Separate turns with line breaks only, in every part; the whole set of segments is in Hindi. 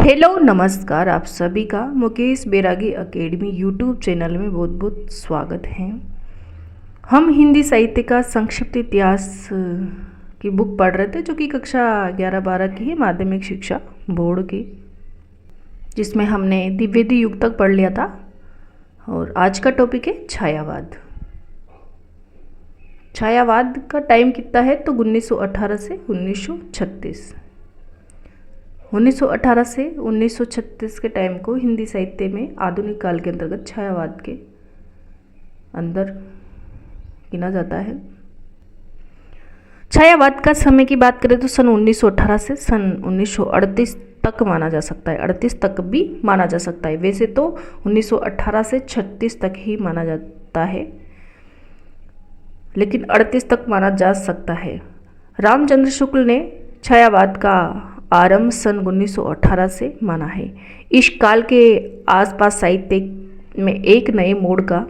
हेलो नमस्कार, आप सभी का मुकेश बैरागी एकेडमी यूट्यूब चैनल में बहुत बहुत स्वागत है। हम हिंदी साहित्य का संक्षिप्त इतिहास की बुक पढ़ रहे थे जो कि कक्षा 11-12 की है, माध्यमिक शिक्षा बोर्ड की, जिसमें हमने द्विवेदी युग तक पढ़ लिया था। और आज का टॉपिक है छायावाद। छायावाद का टाइम कितना है तो 1918 से 1936। 1918 से 1936 के टाइम को हिंदी साहित्य में आधुनिक काल के अंतर्गत छायावाद के अंदर गिना जाता है। छायावाद का समय की बात करें तो सन 1918 से सन 1938 तक माना जा सकता है, 38 तक भी माना जा सकता है। वैसे तो 1918 से 36 तक ही माना जाता है, लेकिन 38 तक माना जा सकता है। रामचंद्र शुक्ल ने छायावाद का आरंभ सन 1918 से माना है। इस काल के आसपास साहित्य में एक नए मोड़ का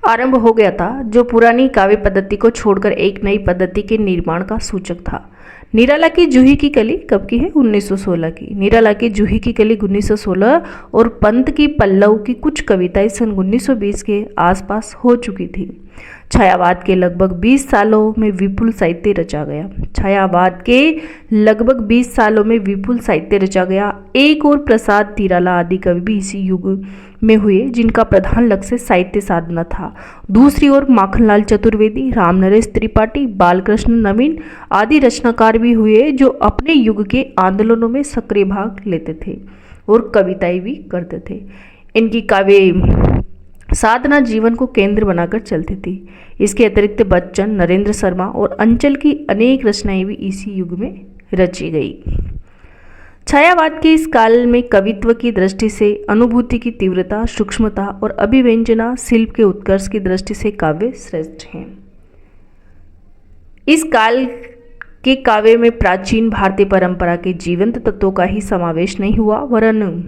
आरंभ हो गया था, जो पुरानी काव्य पद्धति को छोड़कर एक नई पद्धति के निर्माण का सूचक था। निराला की जूही की कली कब की है? 1916 की। निराला की जूही की कली 1916 और पंत की पल्लव की कुछ कविताएं सन 1920 के आसपास हो चुकी थी। छायावाद के लगभग 20 सालों में विपुल साहित्य रचा गया। छायावाद के लगभग 20 सालों में विपुल साहित्य रचा गया। एक और प्रसाद तिराला आदि कवि भी इसी युग में हुए, जिनका प्रधान लक्ष्य साहित्य साधना था। दूसरी ओर माखनलाल चतुर्वेदी, रामनरेश त्रिपाठी, बालकृष्ण नवीन आदि रचनाकार भी हुए, जो अपने युग के आंदोलनों में सक्रिय भाग लेते थे और कविताएं भी करते थे। इनकी काव्य साधना जीवन को केंद्र बनाकर चलती थी। इसके अतिरिक्त बच्चन, नरेंद्र शर्मा और अंचल की अनेक रचनाएं भी इसी युग में रची गई। छायावाद के इस काल में कवित्व की दृष्टि से अनुभूति की तीव्रता, सूक्ष्मता और अभिव्यंजना, शिल्प के उत्कर्ष की दृष्टि से काव्य श्रेष्ठ हैं। इस काल के काव्य में प्राचीन भारतीय परंपरा के जीवंत तत्वों का ही समावेश नहीं हुआ, वरन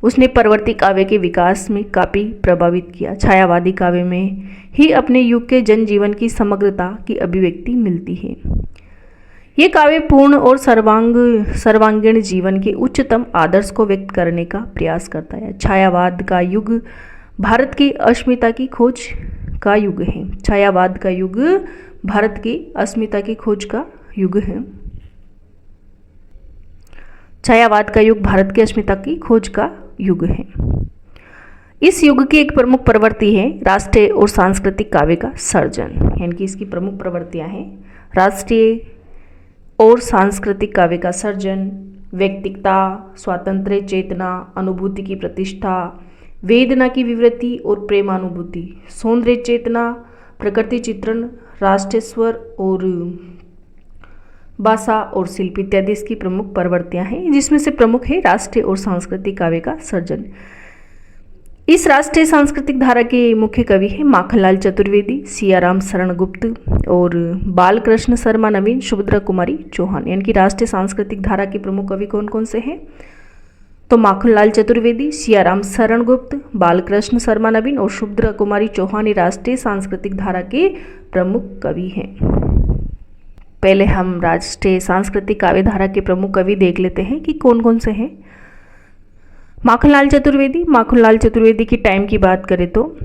उसने परवर्ती काव्य के विकास में काफी प्रभावित किया। छायावादी काव्य में ही अपने युग के जनजीवन की समग्रता की अभिव्यक्ति मिलती है। ये काव्य पूर्ण और सर्वांगीण जीवन के उच्चतम आदर्श को व्यक्त करने का प्रयास करता है। छायावाद का युग भारत की अस्मिता की खोज का युग है। छायावाद का युग भारत की अस्मिता की खोज का युग है। छायावाद का युग भारत की अस्मिता की खोज का युग है। इस युग की एक प्रमुख प्रवृत्ति है राष्ट्रीय और सांस्कृतिक काव्य का सर्जन। यानी कि इसकी प्रमुख प्रवृत्तियां हैं राष्ट्रीय और सांस्कृतिक काव्य का सर्जन, व्यक्तिकता, स्वातंत्र्य चेतना, अनुभूति की प्रतिष्ठा, वेदना की विवृत्ति और प्रेमानुभूति, सौंदर्य चेतना, प्रकृति चित्रण, राष्ट्रीय स्वर और भाषा और शिल्प इत्यादि इसकी प्रमुख प्रवृत्तियां हैं, जिसमें से प्रमुख है राष्ट्रीय और सांस्कृतिक काव्य का सर्जन। इस राष्ट्रीय सांस्कृतिक धारा के मुख्य कवि हैं माखनलाल चतुर्वेदी, सियाराम शरण गुप्त और बालकृष्ण शर्मा नवीन, सुभद्रा कुमारी चौहान। यानी कि राष्ट्रीय सांस्कृतिक धारा के प्रमुख कवि कौन कौन से हैं? तो माखनलाल चतुर्वेदी, सियाराम शरण गुप्त, बालकृष्ण शर्मा नवीन और सुभद्रा कुमारी चौहान राष्ट्रीय सांस्कृतिक धारा के प्रमुख कवि हैं। पहले हम राष्ट्रीय सांस्कृतिक काव्य धारा के प्रमुख कवि देख लेते हैं कि कौन कौन से हैं। माखनलाल चतुर्वेदी। माखनलाल चतुर्वेदी की टाइम की बात करें तो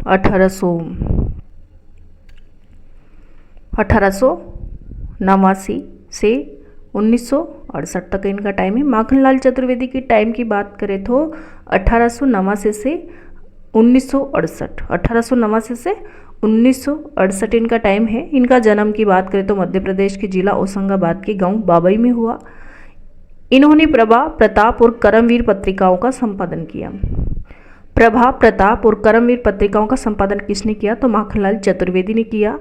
1889 से 1968 तक इनका टाइम है। माखनलाल चतुर्वेदी की टाइम की बात करें तो 1889 से 1968, 1889 से 1968 इनका टाइम है। इनका जन्म की बात करें तो मध्य प्रदेश के जिला होशंगाबाद के गांव बाबई में हुआ। इन्होंने प्रभा, प्रताप और करमवीर पत्रिकाओं का संपादन किया। प्रभा, प्रताप और करमवीर पत्रिकाओं का संपादन किसने किया? तो माखनलाल चतुर्वेदी ने किया।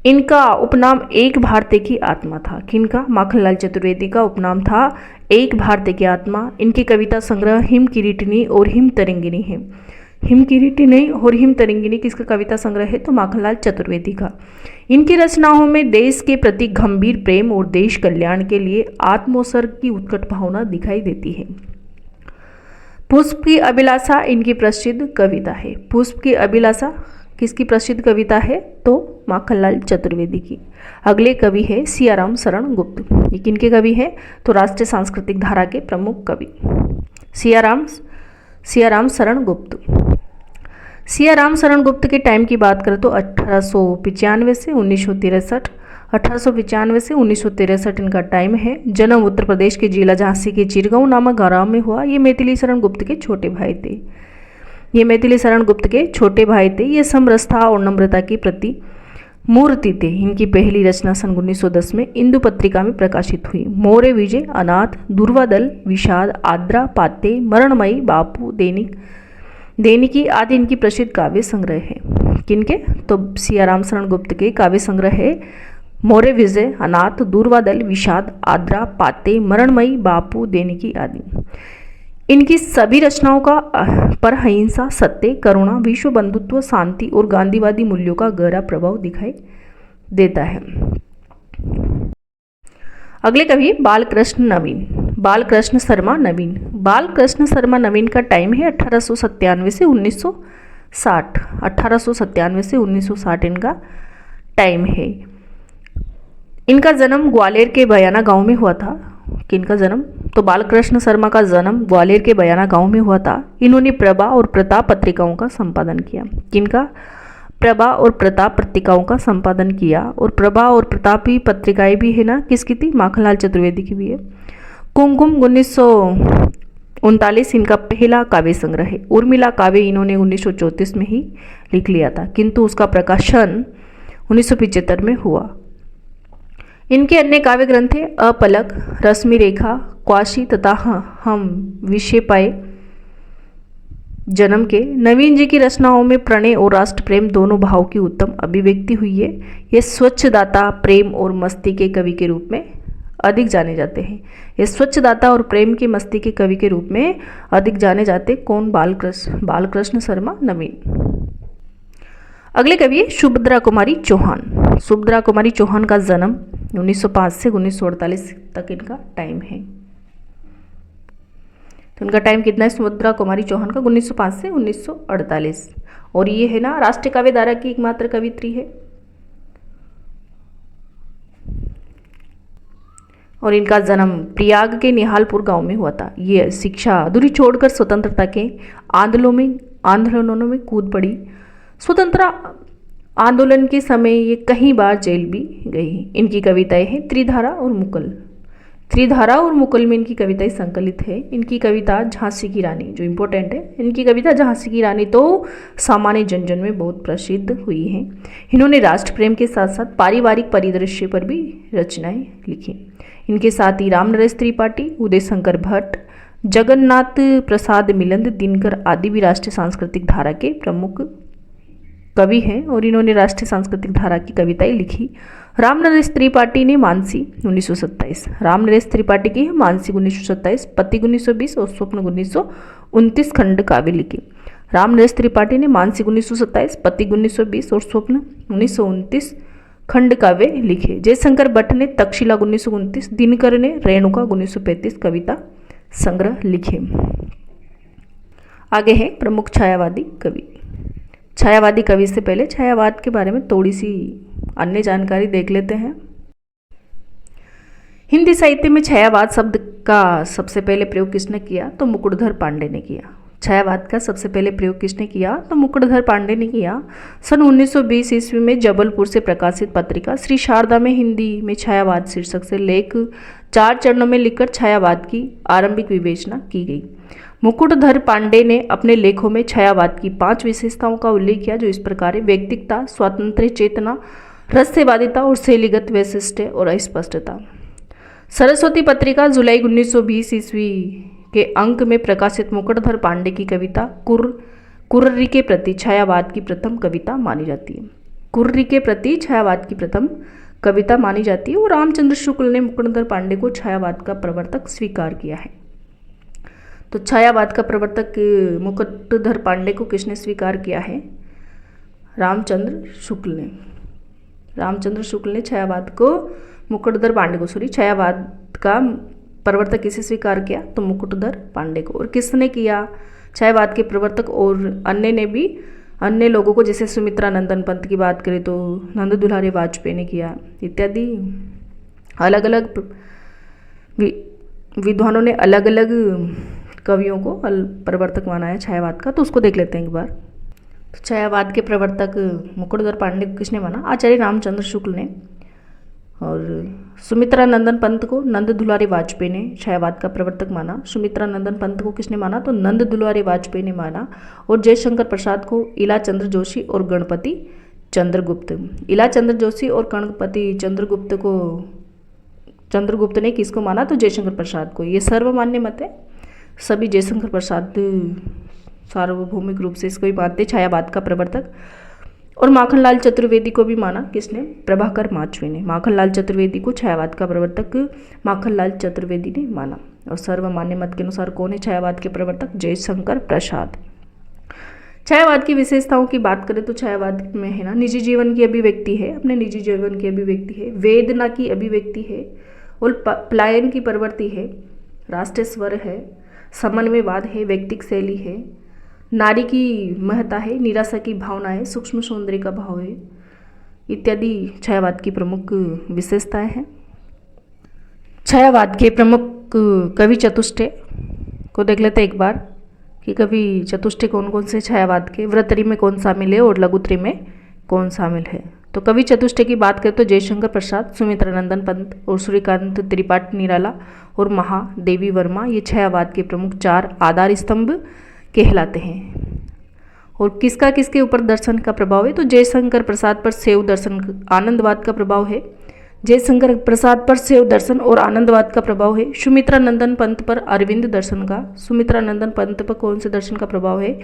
इनका उपनाम एक भारतीय की आत्मा था। किनका? माखनलाल चतुर्वेदी का उपनाम था एक भारतीय की आत्मा। इनकी कविता संग्रह हिम किरीटिनी और हिम तरंगिनी है। हिम किरीटिनी और हिम तरंगिनी किसका कविता संग्रह है? तो माखनलाल चतुर्वेदी का। इनकी रचनाओं में देश के प्रति गंभीर प्रेम और देश कल्याण के लिए आत्मोत्सर्ग की उत्कट भावना दिखाई देती है। पुष्प की अभिलाषा इनकी प्रसिद्ध कविता है। पुष्प की अभिलाषा किसकी प्रसिद्ध कविता है? तो माखनलाल चतुर्वेदी की। अगले कवि है सियाराम शरण गुप्त। ये किनके कवि हैं? तो राष्ट्रीय सांस्कृतिक धारा के प्रमुख कवि सियाराम शरण गुप्त। सियाराम शरण गुप्त के टाइम की बात करें तो 1895 से 1963, 1895 से 1963 इनका टाइम है। जन्म उत्तर प्रदेश के जिला झांसी के चिरगांव नामक गांव में हुआ। ये मैथिली शरण गुप्त के छोटे भाई थे। ये समरसता और नम्रता की प्रति मूर्ति थे। इनकी पहली रचना सन 1910 में इंदु पत्रिका में प्रकाशित हुई। मोरे विजय, अनाथ, दुर्वादल, विषाद, आद्रा, पाते, मरणमयी, बापू, देनिकी आदि इनकी प्रसिद्ध काव्य संग्रह है। किनके? तो सियाराम शरण गुप्त के काव्य संग्रह है मोरे विजय, अनाथ, दूरवादल, विषाद, आद्रा, पाते, मरणमयी, बापू, देनिकी आदि। इनकी सभी रचनाओं का पर अहिंसा, सत्य, करुणा, विश्व बंधुत्व, शांति और गांधीवादी मूल्यों का गहरा प्रभाव दिखाई देता है। अगले कवि बालकृष्ण शर्मा नवीन का टाइम है 1897 से 1960। 1897 से 1960 इनका टाइम है। इनका जन्म ग्वालियर के बयाना गांव में हुआ था। किनका जन्म? तो बालकृष्ण शर्मा का जन्म ग्वालियर के बयाना गांव में हुआ था। इन्होंने प्रभा और प्रताप पत्रिकाओं का संपादन किया। किनका? प्रभा और प्रताप पत्रिकाओं का संपादन किया। और प्रभा और प्रतापी पत्रिकाएं भी है ना, किसकी थी? माखनलाल चतुर्वेदी की भी है। कुमकुम 1939 इनका पहला काव्य संग्रह है। उर्मिला काव्य इन्होंने 1934 में ही लिख लिया था, किंतु उसका प्रकाशन 1975 में हुआ। इनके अन्य काव्य ग्रंथ है अपलक, रश्मि रेखा, क्वाशी तथा हम विषय पाए जन्म के। नवीन जी की रचनाओं में प्रणय और राष्ट्र प्रेम दोनों भाव की उत्तम अभिव्यक्ति हुई है। ये स्वच्छदाता, प्रेम और मस्ती के कवि के रूप में अधिक जाने जाते हैं। ये स्वच्छदाता और प्रेम की मस्ती के कवि के रूप में अधिक जाने जाते। कौन? बालकृष्ण शर्मा नवीन। अगले कवि है सुभद्रा कुमारी चौहान। सुभद्रा कुमारी चौहान का जन्म 1905 से 1948 तक इनका टाइम है। तो इनका टाइम कितना है सुभद्रा कुमारी चौहान का? 1905 से 1948। और ये है ना राष्ट्रीय काव्य धारा की एकमात्र कवित्री है। और इनका जन्म प्रयाग के निहालपुर गांव में हुआ था। ये शिक्षा अधूरी छोड़कर स्वतंत्रता के आंदोलनों में कूद पड़ी। स्वतंत्रता आंदोलन के समय ये कई बार जेल भी गई। इनकी कविताएं हैं त्रिधारा और मुकुल में इनकी कविताएं संकलित है। इनकी कविता झांसी की रानी जो इम्पोर्टेंट है, इनकी कविता झांसी की रानी तो सामान्य जन में बहुत प्रसिद्ध हुई है। इन्होंने राष्ट्र प्रेम के साथ साथ पारिवारिक परिदृश्य पर भी रचनाएं लिखी। इनके साथ ही रामनरेश त्रिपाठी, उदय शंकर भट्ट, जगन्नाथ प्रसाद मिलंद, दिनकर आदि भी राष्ट्रीय सांस्कृतिक धारा के प्रमुख कवि हैं। और इन्होंने राष्ट्रीय सांस्कृतिक धारा की कविताएं लिखी। रामनरेश त्रिपाठी ने मानसी 1927, रामनरेश त्रिपाठी की है मानसी 1927, पति 1920 और स्वप्न 1929 खंड काव्य लिखे। रामनरेश त्रिपाठी ने मानसी 1927, पति 1920 और स्वप्न 1929 खंड काव्य लिखे। जयशंकर भट्ट ने तक्षशिला 1929, दिनकर ने रेणुका 1935 कविता संग्रह लिखे। आगे है प्रमुख छायावादी कवि। छायावादी कवि से पहले छायावाद के बारे में थोड़ी सी अन्य जानकारी देख लेते हैं। हिंदी साहित्य में छायावाद शब्द का सबसे पहले प्रयोग किसने किया? तो मुकुटधर पांडे ने किया। छायावाद का सबसे पहले प्रयोग किसने किया? तो मुकुटधर पांडे ने किया। सन 1920 ईस्वी में जबलपुर से प्रकाशित पत्रिका श्री शारदा में हिंदी में छायावाद शीर्षक से लेख 4 चरणों में लिखकर छायावाद की आरंभिक विवेचना की गई। मुकुटधर पांडे ने अपने लेखों में छायावाद की 5 विशेषताओं का उल्लेख किया, जो इस प्रकार है: व्यक्तिकता, स्वातंत्र्य चेतना, रहस्यवादिता और शैलीगत वैशिष्ट्य और अस्पष्टता। सरस्वती पत्रिका जुलाई 1920 ईस्वी के अंक में प्रकाशित मुकुटधर पांडे की कविता कुर्री के प्रति छायावाद की प्रथम कविता मानी जाती है। कुर्री के प्रति छायावाद की प्रथम कविता मानी जाती है। और रामचंद्र शुक्ल ने मुकुटधर पांडे को छायावाद का प्रवर्तक स्वीकार किया है। तो छायावाद का प्रवर्तक मुकुटधर पांडे को किसने स्वीकार किया है? रामचंद्र शुक्ल ने छायावाद को मुकुटधर पांडे को छायावाद का प्रवर्तक किसे स्वीकार किया? तो मुकुटधर पांडे को। और किसने किया? छायावाद के प्रवर्तक और अन्य ने भी अन्य लोगों को, जैसे सुमित्रा नंदन पंत की बात करें तो नंद दुलारे वाजपेयी ने किया इत्यादि। अलग अलग विद्वानों ने अलग अलग कवियों को प्रवर्तक माना है छायावाद का, तो उसको देख लेते हैं एक बार। तो छायावाद के प्रवर्तक मुकुटधर पांडे को किसने माना? आचार्य रामचंद्र शुक्ल ने। और सुमित्रा नंदन पंत को नंद दुलारे वाजपेयी ने छायावाद का प्रवर्तक माना। सुमित्रा नंदन पंत को किसने माना? तो नंद दुलारे वाजपेयी ने माना। और जयशंकर प्रसाद को इला चंद्र जोशी और गणपति चंद्रगुप्त। इला चंद्र जोशी और गणपति चंद्रगुप्त ने किसको माना? तो जयशंकर प्रसाद को। ये सर्वमान्य मत है, सभी जयशंकर प्रसाद सार्वभौमिक रूप से इसको ही मानते छायावाद का प्रवर्तक। और माखनलाल चतुर्वेदी को भी माना, किसने? प्रभाकर माचवे ने। माखनलाल चतुर्वेदी को छायावाद का प्रवर्तक माखनलाल चतुर्वेदी ने माना। और सर्वमान्य मत के अनुसार कौन है छायावाद के प्रवर्तक? जयशंकर प्रसाद। छायावाद की विशेषताओं की बात करें तो छायावाद में है ना, निजी जीवन की अभिव्यक्ति है, अपने निजी जीवन की अभिव्यक्ति है, वेदना की अभिव्यक्ति है, और पलायन की प्रवृत्ति है, राष्ट्रीय स्वर है, समन्वयवाद है, व्यक्तिक शैली है, नारी की महत्ता है, निराशा की भावना है, सूक्ष्म सौंदर्य का भाव है, इत्यादि छायावाद की प्रमुख विशेषताएं हैं। छायावाद के प्रमुख कवि चतुष्टय को देख लेते हैं एक बार कि कवि चतुष्टय कौन कौन से छायावाद के, वृत्तरी में कौन शामिल है और लघुत्री में कौन शामिल है। तो कवि चतुष्टय की बात करें तो जयशंकर प्रसाद, सुमित्रा नंदन पंत और सूर्यकांत त्रिपाठी निराला और महादेवी वर्मा, ये छायावाद के प्रमुख 4 आधार स्तंभ कहलाते हैं। और किसका किसके ऊपर दर्शन का प्रभाव है? तो जयशंकर प्रसाद पर शैव दर्शन आनंदवाद का प्रभाव है। जयशंकर प्रसाद पर शैव दर्शन और आनंदवाद का प्रभाव है। सुमित्रा नंदन पंत पर अरविंद दर्शन का, सुमित्रा नंदन पंत पर कौन से दर्शन का प्रभाव है?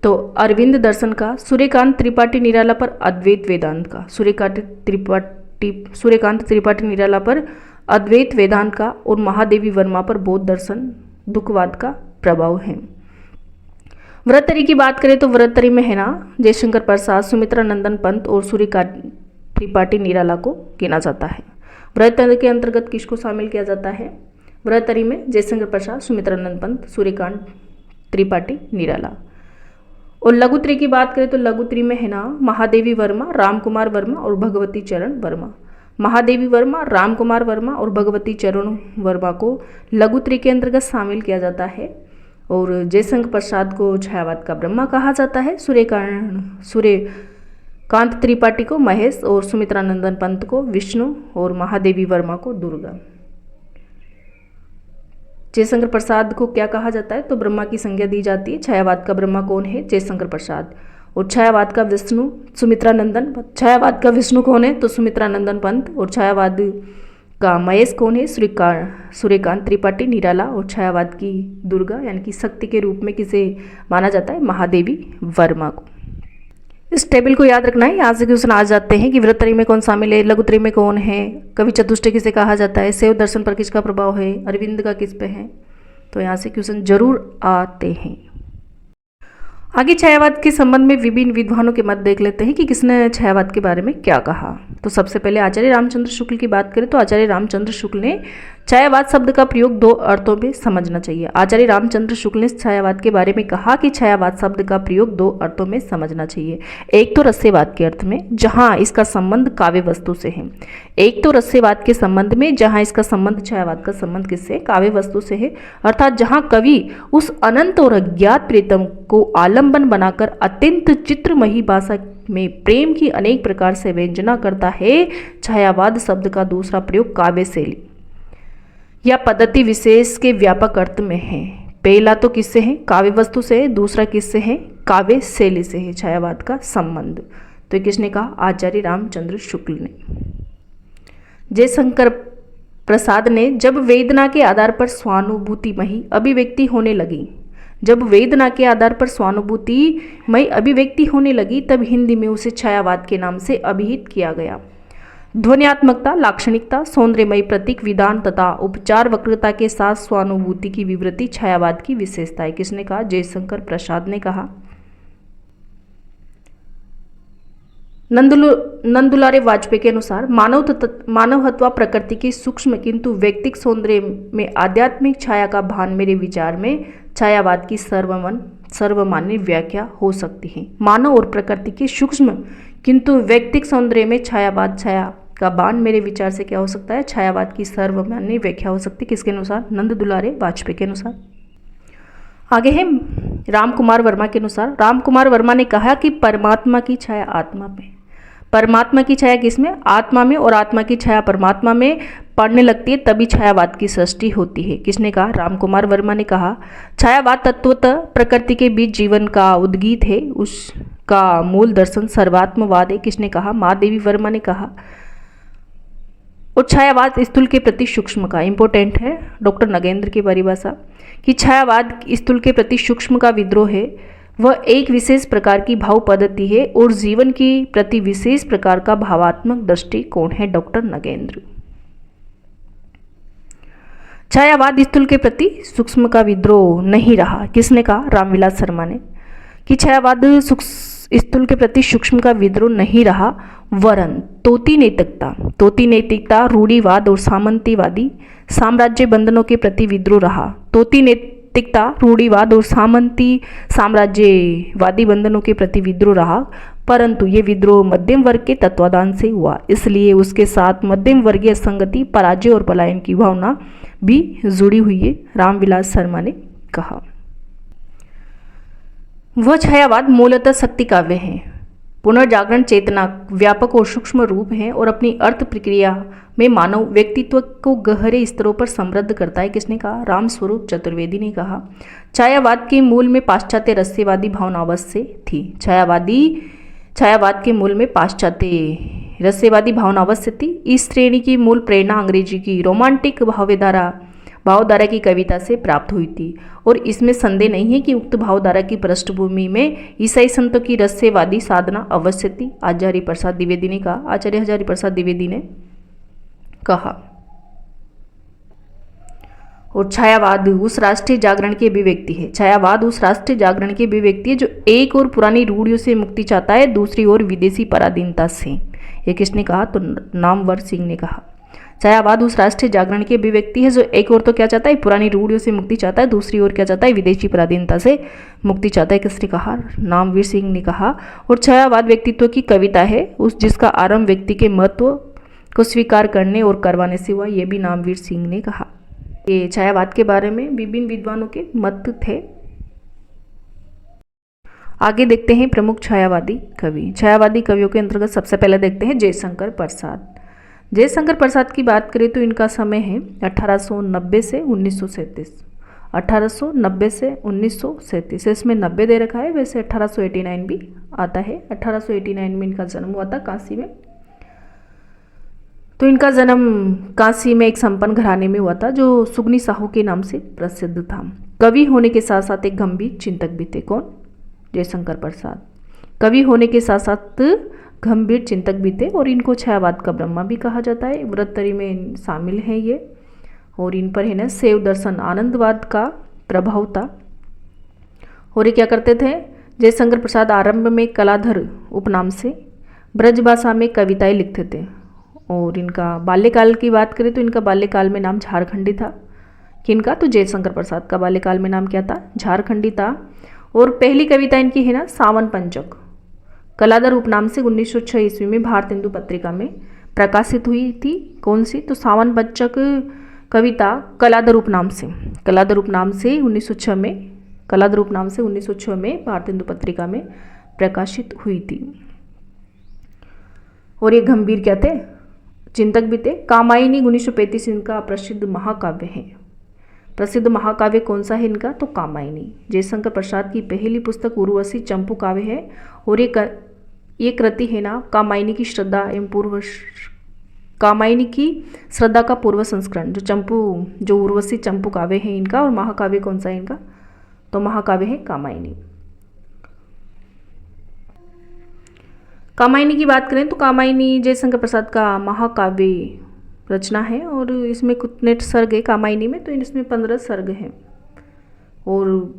तो अरविंद दर्शन का। सूर्यकांत त्रिपाठी निराला पर अद्वैत वेदांत का, सूर्यकांत त्रिपाठी निराला पर अद्वैत वेदांत का। और महादेवी वर्मा पर बौद्ध दर्शन दुखवाद का प्रभाव है। वृत्तरी की बात करें तो वृत्तरी में है ना, जयशंकर प्रसाद, सुमित्रा नंदन पंत और सूर्यकांत त्रिपाठी निराला को गिना जाता है। वृत्तरी के अंतर्गत किसको शामिल किया जाता है? वृत्तरी में जयशंकर प्रसाद, सुमित्रा नंदन पंत, सूर्यकांत त्रिपाठी निराला। और लघुत्री की बात करें तो लघुत्री में है ना, महादेवी वर्मा, रामकुमार वर्मा और भगवती चरण वर्मा। महादेवी वर्मा, रामकुमार वर्मा और भगवती चरण वर्मा को लघुत्री के अंतर्गत शामिल किया जाता है। और जयशंकर प्रसाद को छायावाद का ब्रह्मा कहा जाता है। सूर्यकांत त्रिपाठी को महेश और सुमित्रा नंदन पंत को विष्णु और महादेवी वर्मा को दुर्गा। जयशंकर प्रसाद को क्या कहा जाता है? तो ब्रह्मा की संज्ञा दी जाती है। छायावाद का ब्रह्मा कौन है? जयशंकर प्रसाद। और छायावाद का विष्णु सुमित्रा नंदन। छायावाद का विष्णु कौन है? तो सुमित्रा नंदन पंत। और छायावाद का महेश कौन है? सूर्यकांत त्रिपाठी निराला। और छायावाद की दुर्गा यानी कि शक्ति के रूप में किसे माना जाता है? महादेवी वर्मा को। इस टेबल को याद रखना है, यहाँ से क्वेश्चन आ जाते हैं कि वृत्तरी में कौन शामिल है, लघुत्री में कौन है, कवि चतुष्टय किसे कहा जाता है, शैव दर्शन पर किसका प्रभाव है, अरविंद का किस पे है। तो यहाँ से क्वेश्चन जरूर आते हैं। आगे छायावाद के संबंध में विभिन्न विद्वानों के मत देख लेते हैं कि किसने छायावाद के बारे में क्या कहा। तो सबसे पहले आचार्य रामचंद्र शुक्ल की बात करें तो आचार्य रामचंद्र शुक्ल ने छायावाद शब्द का प्रयोग 2 अर्थों में समझना चाहिए। आचार्य रामचंद्र शुक्ल ने छायावाद के बारे में कहा कि छायावाद शब्द का प्रयोग 2 अर्थों में समझना चाहिए। एक तो रहस्यवाद के अर्थ में, जहाँ इसका संबंध काव्य वस्तु से है। एक तो रहस्यवाद के संबंध में, जहाँ इसका संबंध छायावाद का संबंध किससे? काव्य वस्तु से है। अर्थात जहाँ कवि उस अनंत और अज्ञात प्रीतम को आलंबन बनाकर अत्यंत चित्रमयी भाषा में प्रेम की अनेक प्रकार से व्यंजना करता है। छायावाद शब्द का दूसरा प्रयोग काव्य शैली या पद्धति विशेष के व्यापक अर्थ में है। पहला तो किससे है? काव्य वस्तु से है। दूसरा किससे है? काव्य शैली से है छायावाद का संबंध। तो किसने कहा? आचार्य रामचंद्र शुक्ल ने। जयशंकर प्रसाद ने जब वेदना के आधार पर स्वानुभूतिमयी अभिव्यक्ति होने लगी, जब वेदना के आधार पर स्वानुभूतिमयी अभिव्यक्ति होने लगी, तब हिंदी में उसे छायावाद के नाम से अभिहित किया गया। ध्वन्यात्मकता, लाक्षणिकता, सौंदर्यमयी प्रतीक विधान तथा उपचार वक्रता के साथ स्वानुभूति की विवृत्ति छायावाद की विशेषता है। किसने कहा? जयशंकर प्रसाद ने कहा। नंदुलारे वाजपेयी के अनुसार मानवत्व प्रकृति के सूक्ष्म किंतु व्यक्तिक सौंदर्य में आध्यात्मिक छाया का भान मेरे विचार में छायावाद की सर्वमन सर्वमान्य व्याख्या हो सकती है। मानव और प्रकृति के सूक्ष्म किंतु व्यक्तिक सौंदर्य में छायावाद, छाया का बाण मेरे विचार से क्या हो सकता है, छायावाद की सर्वमान्य व्याख्या हो सकती है। किसके अनुसार, नंद दुलारे वाजपेयी के अनुसार। आगे है राम कुमार वर्मा के अनुसार। राम कुमार वर्मा ने कहा कि परमात्मा की छाया आत्मा में, परमात्मा की छाया किसमें, आत्मा में, और आत्मा की छाया परमात्मा में पड़ने लगती है तभी छायावाद की सृष्टि होती है। किसने कहा, राम कुमार वर्मा ने कहा। छायावाद तत्वतः प्रकृति के बीच जीवन का उद्गीत है, उसका मूल दर्शन सर्वात्मवाद है। किसने कहा, महादेवी वर्मा ने कहा। और छायावाद स्थूल के प्रति सूक्ष्म का, इंपॉर्टेंट है डॉक्टर नगेंद्र की परिभाषा कि छायावाद स्थूल के प्रति सूक्ष्म का विद्रोह है, वह एक विशेष प्रकार की भाव पद्धति है और जीवन की प्रति विशेष प्रकार का भावात्मक दृष्टिकोण है। डॉक्टर नगेंद्र। छायावाद स्थूल के प्रति सूक्ष्म का विद्रोह नहीं रहा। किसने कहा, रामविलास शर्मा ने, कि छायावाद स्थूल के प्रति सूक्ष्म का विद्रोह नहीं रहा, वरन तोती नैतिकता, रूढ़िवाद और सामंतीवादी साम्राज्य बंधनों के प्रति विद्रोह रहा। तोती नैतिकता, रूढ़िवाद और साम्राज्यवादी बंधनों के प्रति विद्रोह रहा, परंतु ये विद्रोह मध्यम वर्ग के तत्वाधान से हुआ, इसलिए उसके साथ मध्यम वर्गीय संगति, पराजय और पलायन की भावना भी जुड़ी हुई है। रामविलास शर्मा ने कहा। वह छायावाद मूलतः शक्ति काव्य है, पुनर्जागरण चेतना व्यापक और सूक्ष्म रूप है और अपनी अर्थ प्रक्रिया में मानव व्यक्तित्व को गहरे स्तरों पर समृद्ध करता है। किसने कहा, रामस्वरूप चतुर्वेदी ने कहा। छायावाद के मूल में पाश्चात्य रहस्यवादी भावना अवश्य थी। छायावाद के मूल में पाश्चात्य रहस्यवादी भावना अवश्य थी। इस श्रेणी की मूल प्रेरणा अंग्रेजी की रोमांटिक भावधारा की कविता से प्राप्त हुई थी और इसमें संदेह नहीं है कि उक्त भावधारा की पृष्ठभूमि में ईसाई संतों की रहस्यवादी साधना अवश्य थी। आचार्य हजारी प्रसाद द्विवेदी ने कहा। और छायावाद उस राष्ट्रीय जागरण की अभिव्यक्ति है। छायावाद उस राष्ट्रीय जागरण की अभिव्यक्ति है जो एक और पुरानी रूढ़ियों से मुक्ति चाहता है, दूसरी ओर विदेशी पराधीनता से। ये किसने कहा, तो नामवर सिंह ने कहा। छायावाद उस राष्ट्रीय जागरण की अभिव्यक्ति है जो एक ओर तो क्या चाहता है, पुरानी रूढ़ियों से मुक्ति चाहता है, दूसरी ओर क्या चाहता है, विदेशी पराधीनता से मुक्ति चाहता है। किसने कहा, नामवीर सिंह ने कहा। और छायावाद व्यक्तित्व की कविता है, उस जिसका आरंभ व्यक्ति के महत्व को स्वीकार करने और करवाने से हुआ, यह भी नामवीर सिंह ने कहा। ये छायावाद के बारे में विभिन्न विद्वानों के मत थे। आगे देखते हैं प्रमुख छायावादी कवि। छायावादी कवियों के अंतर्गत सबसे पहले देखते हैं जयशंकर प्रसाद। जयशंकर प्रसाद की बात करें तो इनका समय है 1890 से 1937। 1890 से 1937, इसमें 90 दे रखा है, वैसे 1889 भी आता है। 1889 में इनका जन्म हुआ था काशी में। तो इनका जन्म काशी में एक संपन्न घराने में हुआ था जो सुगनी साहू के नाम से प्रसिद्ध था। कवि होने के साथ साथ एक गंभीर चिंतक भी थे। कौन, जयशंकर प्रसाद। कवि होने के साथ साथ गंभीर चिंतक भी थे और इनको छायावाद का ब्रह्मा भी कहा जाता है। व्रतरी में शामिल है ये, और इन पर है ना शैव दर्शन आनंदवाद का प्रभाव था। और ये क्या करते थे, जयशंकर प्रसाद आरंभ में कलाधर उपनाम से ब्रजभाषा में कविताएं लिखते थे। और इनका बाल्यकाल की बात करें तो इनका बाल्यकाल में नाम झारखंडी था। किनका, तो जयशंकर प्रसाद का बाल्यकाल में नाम क्या था, झारखंडी था। और पहली कविता इनकी है ना सावन पंचक, कलाधर उपनाम से 1906 ईस्वी में भारत हिंदू पत्रिका में प्रकाशित हुई थी। कौन सी, तो सावन पंचक कविता कलाधर उपनाम से 1906 में, कलाधर उपनाम से 1906 में भारत हिंदू पत्रिका में प्रकाशित हुई थी। और ये गंभीर क्या थे, चिंतक भी थे। कामायनी 1935 इनका प्रसिद्ध महाकाव्य है। प्रसिद्ध महाकाव्य कौन सा है इनका, तो कामायनी। जयशंकर प्रसाद की पहली पुस्तक उर्वशी चंपू काव्य है। और ये कृति है ना कामायनी की श्रद्धा एवं कामायनी की श्रद्धा का पूर्व संस्करण, जो उर्वशी चंपू काव्य है इनका। और महाकाव्य कौन सा है इनका, तो महाकाव्य है कामायनी। कामायनी की बात करें तो कामायनी जयशंकर प्रसाद का महाकाव्य रचना है और इसमें कितने सर्ग है कामायनी में, तो इसमें 15 सर्ग हैं। और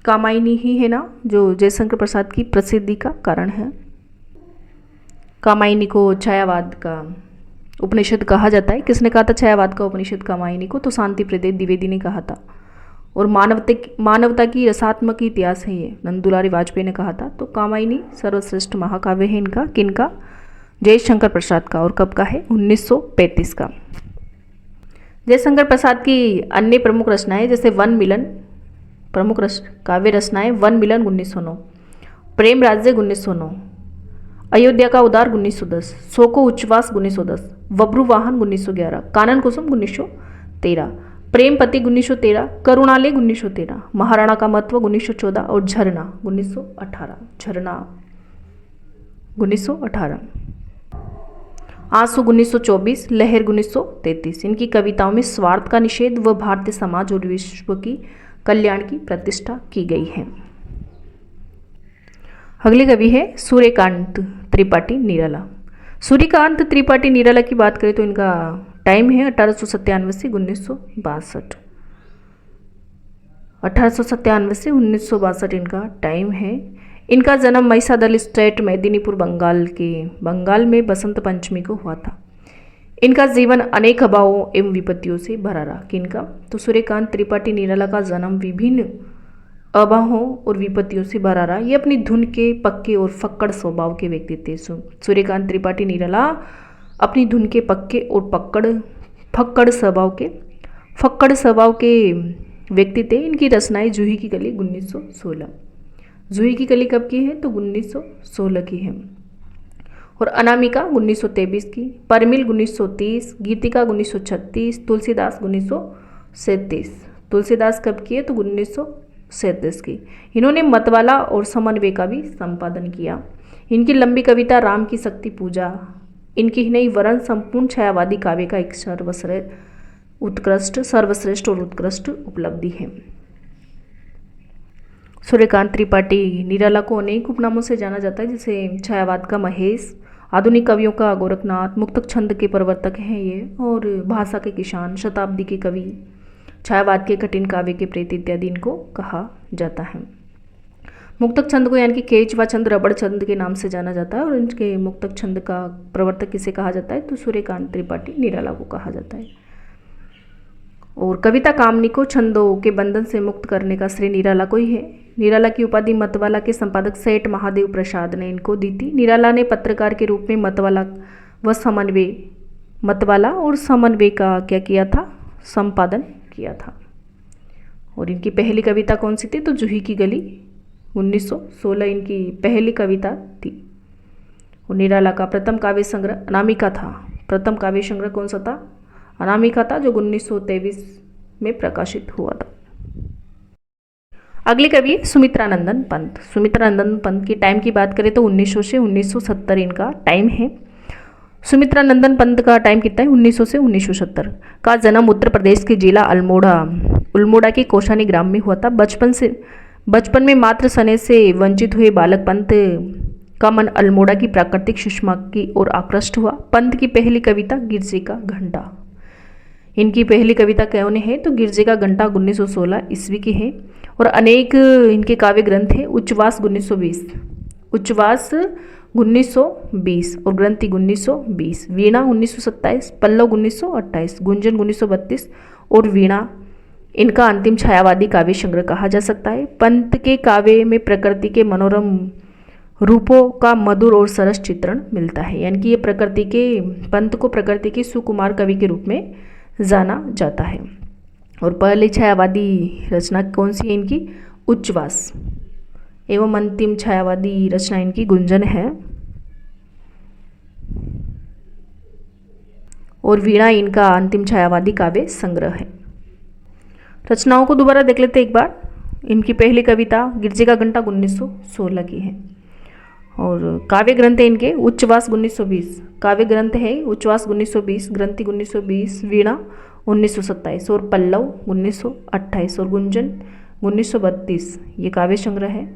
कामायनी ही है ना जो जयशंकर प्रसाद की प्रसिद्धि का कारण है। कामायनी को छायावाद का उपनिषद कहा जाता है। किसने कहा था छायावाद का उपनिषद कामायनी को, तो शांति प्रदेव द्विवेदी ने कहा था। और मानवता की रसात्मक इतिहास है ये, नंदुलारी वाजपेयी ने कहा था। तो कामायनी सर्वश्रेष्ठ महाकाव्य है इनका, किनका? जयशंकर प्रसाद का। और कब का है? 1935 का। जयशंकर प्रसाद की अन्य प्रमुख रचनाएं जैसे वन मिलन, प्रमुख काव्य रचनाएं वन मिलन 1909, प्रेम राज्य 1909, अयोध्या का उद्धार 1910, सो को उच्छ्वास 1910, वब्रू वाहन 1911, कानन कुसुम 1913, प्रेम पति 1913, करुणाले 1913, महाराणा का महत्व 1914 और झरना 1918, झरना 1918, आंसू 1924, लहर 1933। इनकी कविताओं में स्वार्थ का निषेध व भारतीय समाज और विश्व की कल्याण की प्रतिष्ठा की गई है। अगले कवि है सूर्यकांत त्रिपाठी निराला। सूर्यकांत त्रिपाठी निराला की बात करें तो इनका टाइम है 1897 से 1962, 1897 से 1962 इनका टाइम है। इनका जन्म महिसादल स्टेट मेदिनीपुर बंगाल में बसंत पंचमी को हुआ था। इनका जीवन अनेक अभावों एवं विपत्तियों से भरा रहा। किनका? तो सूर्यकांत त्रिपाठी निराला का जन्म विभिन्न अभावों और विपत्तियों से भरा रहा। ये अपनी धुन के पक्के और फक्कड़ स्वभाव के व्यक्ति थे। सूर्यकांत त्रिपाठी निराला अपनी धुन के पक्के और फक्कड़ स्वभाव के व्यक्ति थे। इनकी रचनाएं जूही की कली 1916, जूही की कली कब की है? तो 1916 की है। और अनामिका 1923 की, परमिल 1930, गीतिका 1936, तुलसीदास 1937। तुलसीदास कब की है? तो 1937 की। इन्होंने मतवाला और समन्वय का भी संपादन किया। इनकी लंबी कविता राम की शक्ति पूजा इनकी ही नहीं वरन संपूर्ण छायावादी काव्य का एक सर्वश्रेष्ठ और उत्कृष्ट उपलब्धि है। सूर्यकांत त्रिपाठी निराला को अनेक उपनामों से जाना जाता है, जैसे छायावाद का महेश, आधुनिक कवियों का गोरखनाथ, मुक्तक छंद के प्रवर्तक हैं ये, और भाषा के किसान, शताब्दी के कवि, छायावाद के कठिन काव्य के प्रेत इत्यादि इनको कहा जाता है। मुक्तक छंद को यानी कि केचवा छंद, रबड़ छंद के नाम से जाना जाता है। और इनके मुक्तक छंद का प्रवर्तक किसे कहा जाता है? तो सूर्यकांत त्रिपाठी निराला को कहा जाता है। और कविता कामनी को छंदों के बंधन से मुक्त करने का श्रेय निराला को ही है। निराला की उपाधि मतवाला के संपादक सेठ महादेव प्रसाद ने इनको दी थी। निराला ने पत्रकार के रूप में मतवाला और समन्वय का क्या किया था? संपादन किया था। और इनकी पहली कविता कौन सी थी? तो जूही की गली 1916 इनकी पहली कविता थी। और निराला का प्रथम काव्य संग्रह अनामिका था। प्रथम काव्य संग्रह कौन सा था? अनामिका था, जो 1923 में प्रकाशित हुआ था। अगले कवि सुमित्रानंदन पंत। सुमित्रानंदन पंत की टाइम की बात करें तो 1900 से 1970 इनका टाइम है। सुमित्रानंदन पंत का टाइम कितना है? 1900 से 1970 का। जन्म उत्तर प्रदेश के जिला अल्मोड़ा के कौशानी ग्राम में हुआ था। बचपन में मातृ स्नेह से वंचित हुए बालक पंत का मन अल्मोड़ा की प्राकृतिक सुषमा की ओर आकृष्ट हुआ। पंत की पहली कविता गिरजे का घंटा। इनकी पहली कविता कौन है? तो गिरजे का घंटा 1916 ईस्वी की है। और अनेक इनके काव्य ग्रंथ हैं। उच्छ्वास 1920 और ग्रंथि 1920, वीणा 1927, पल्लव 1928, गुंजन 1932 और वीणा इनका अंतिम छायावादी काव्य संग्रह कहा जा सकता है। पंत के काव्य में प्रकृति के मनोरम रूपों का मधुर और सरस चित्रण मिलता है। यानी कि ये पंत को प्रकृति के सुकुमार कवि के रूप में जाना जाता है। और पहली छायावादी रचना कौन सी है इनकी? उच्छ्वास। एवं अंतिम छायावादी रचना इनकी गुंजन है। और वीणा इनका अंतिम छायावादी काव्य संग्रह है। रचनाओं को दोबारा देख लेते एक बार। इनकी पहली कविता गिरजे का घंटा 1916 की है। और काव्य ग्रंथ है इनके उच्छ्वास 1920, काव्य ग्रंथ है उच्छ्वास 1920, ग्रंथि 1920, वीणा 1927 और पल्लव 1928 और गुंजन 1932 ये काव्य संग्रह है।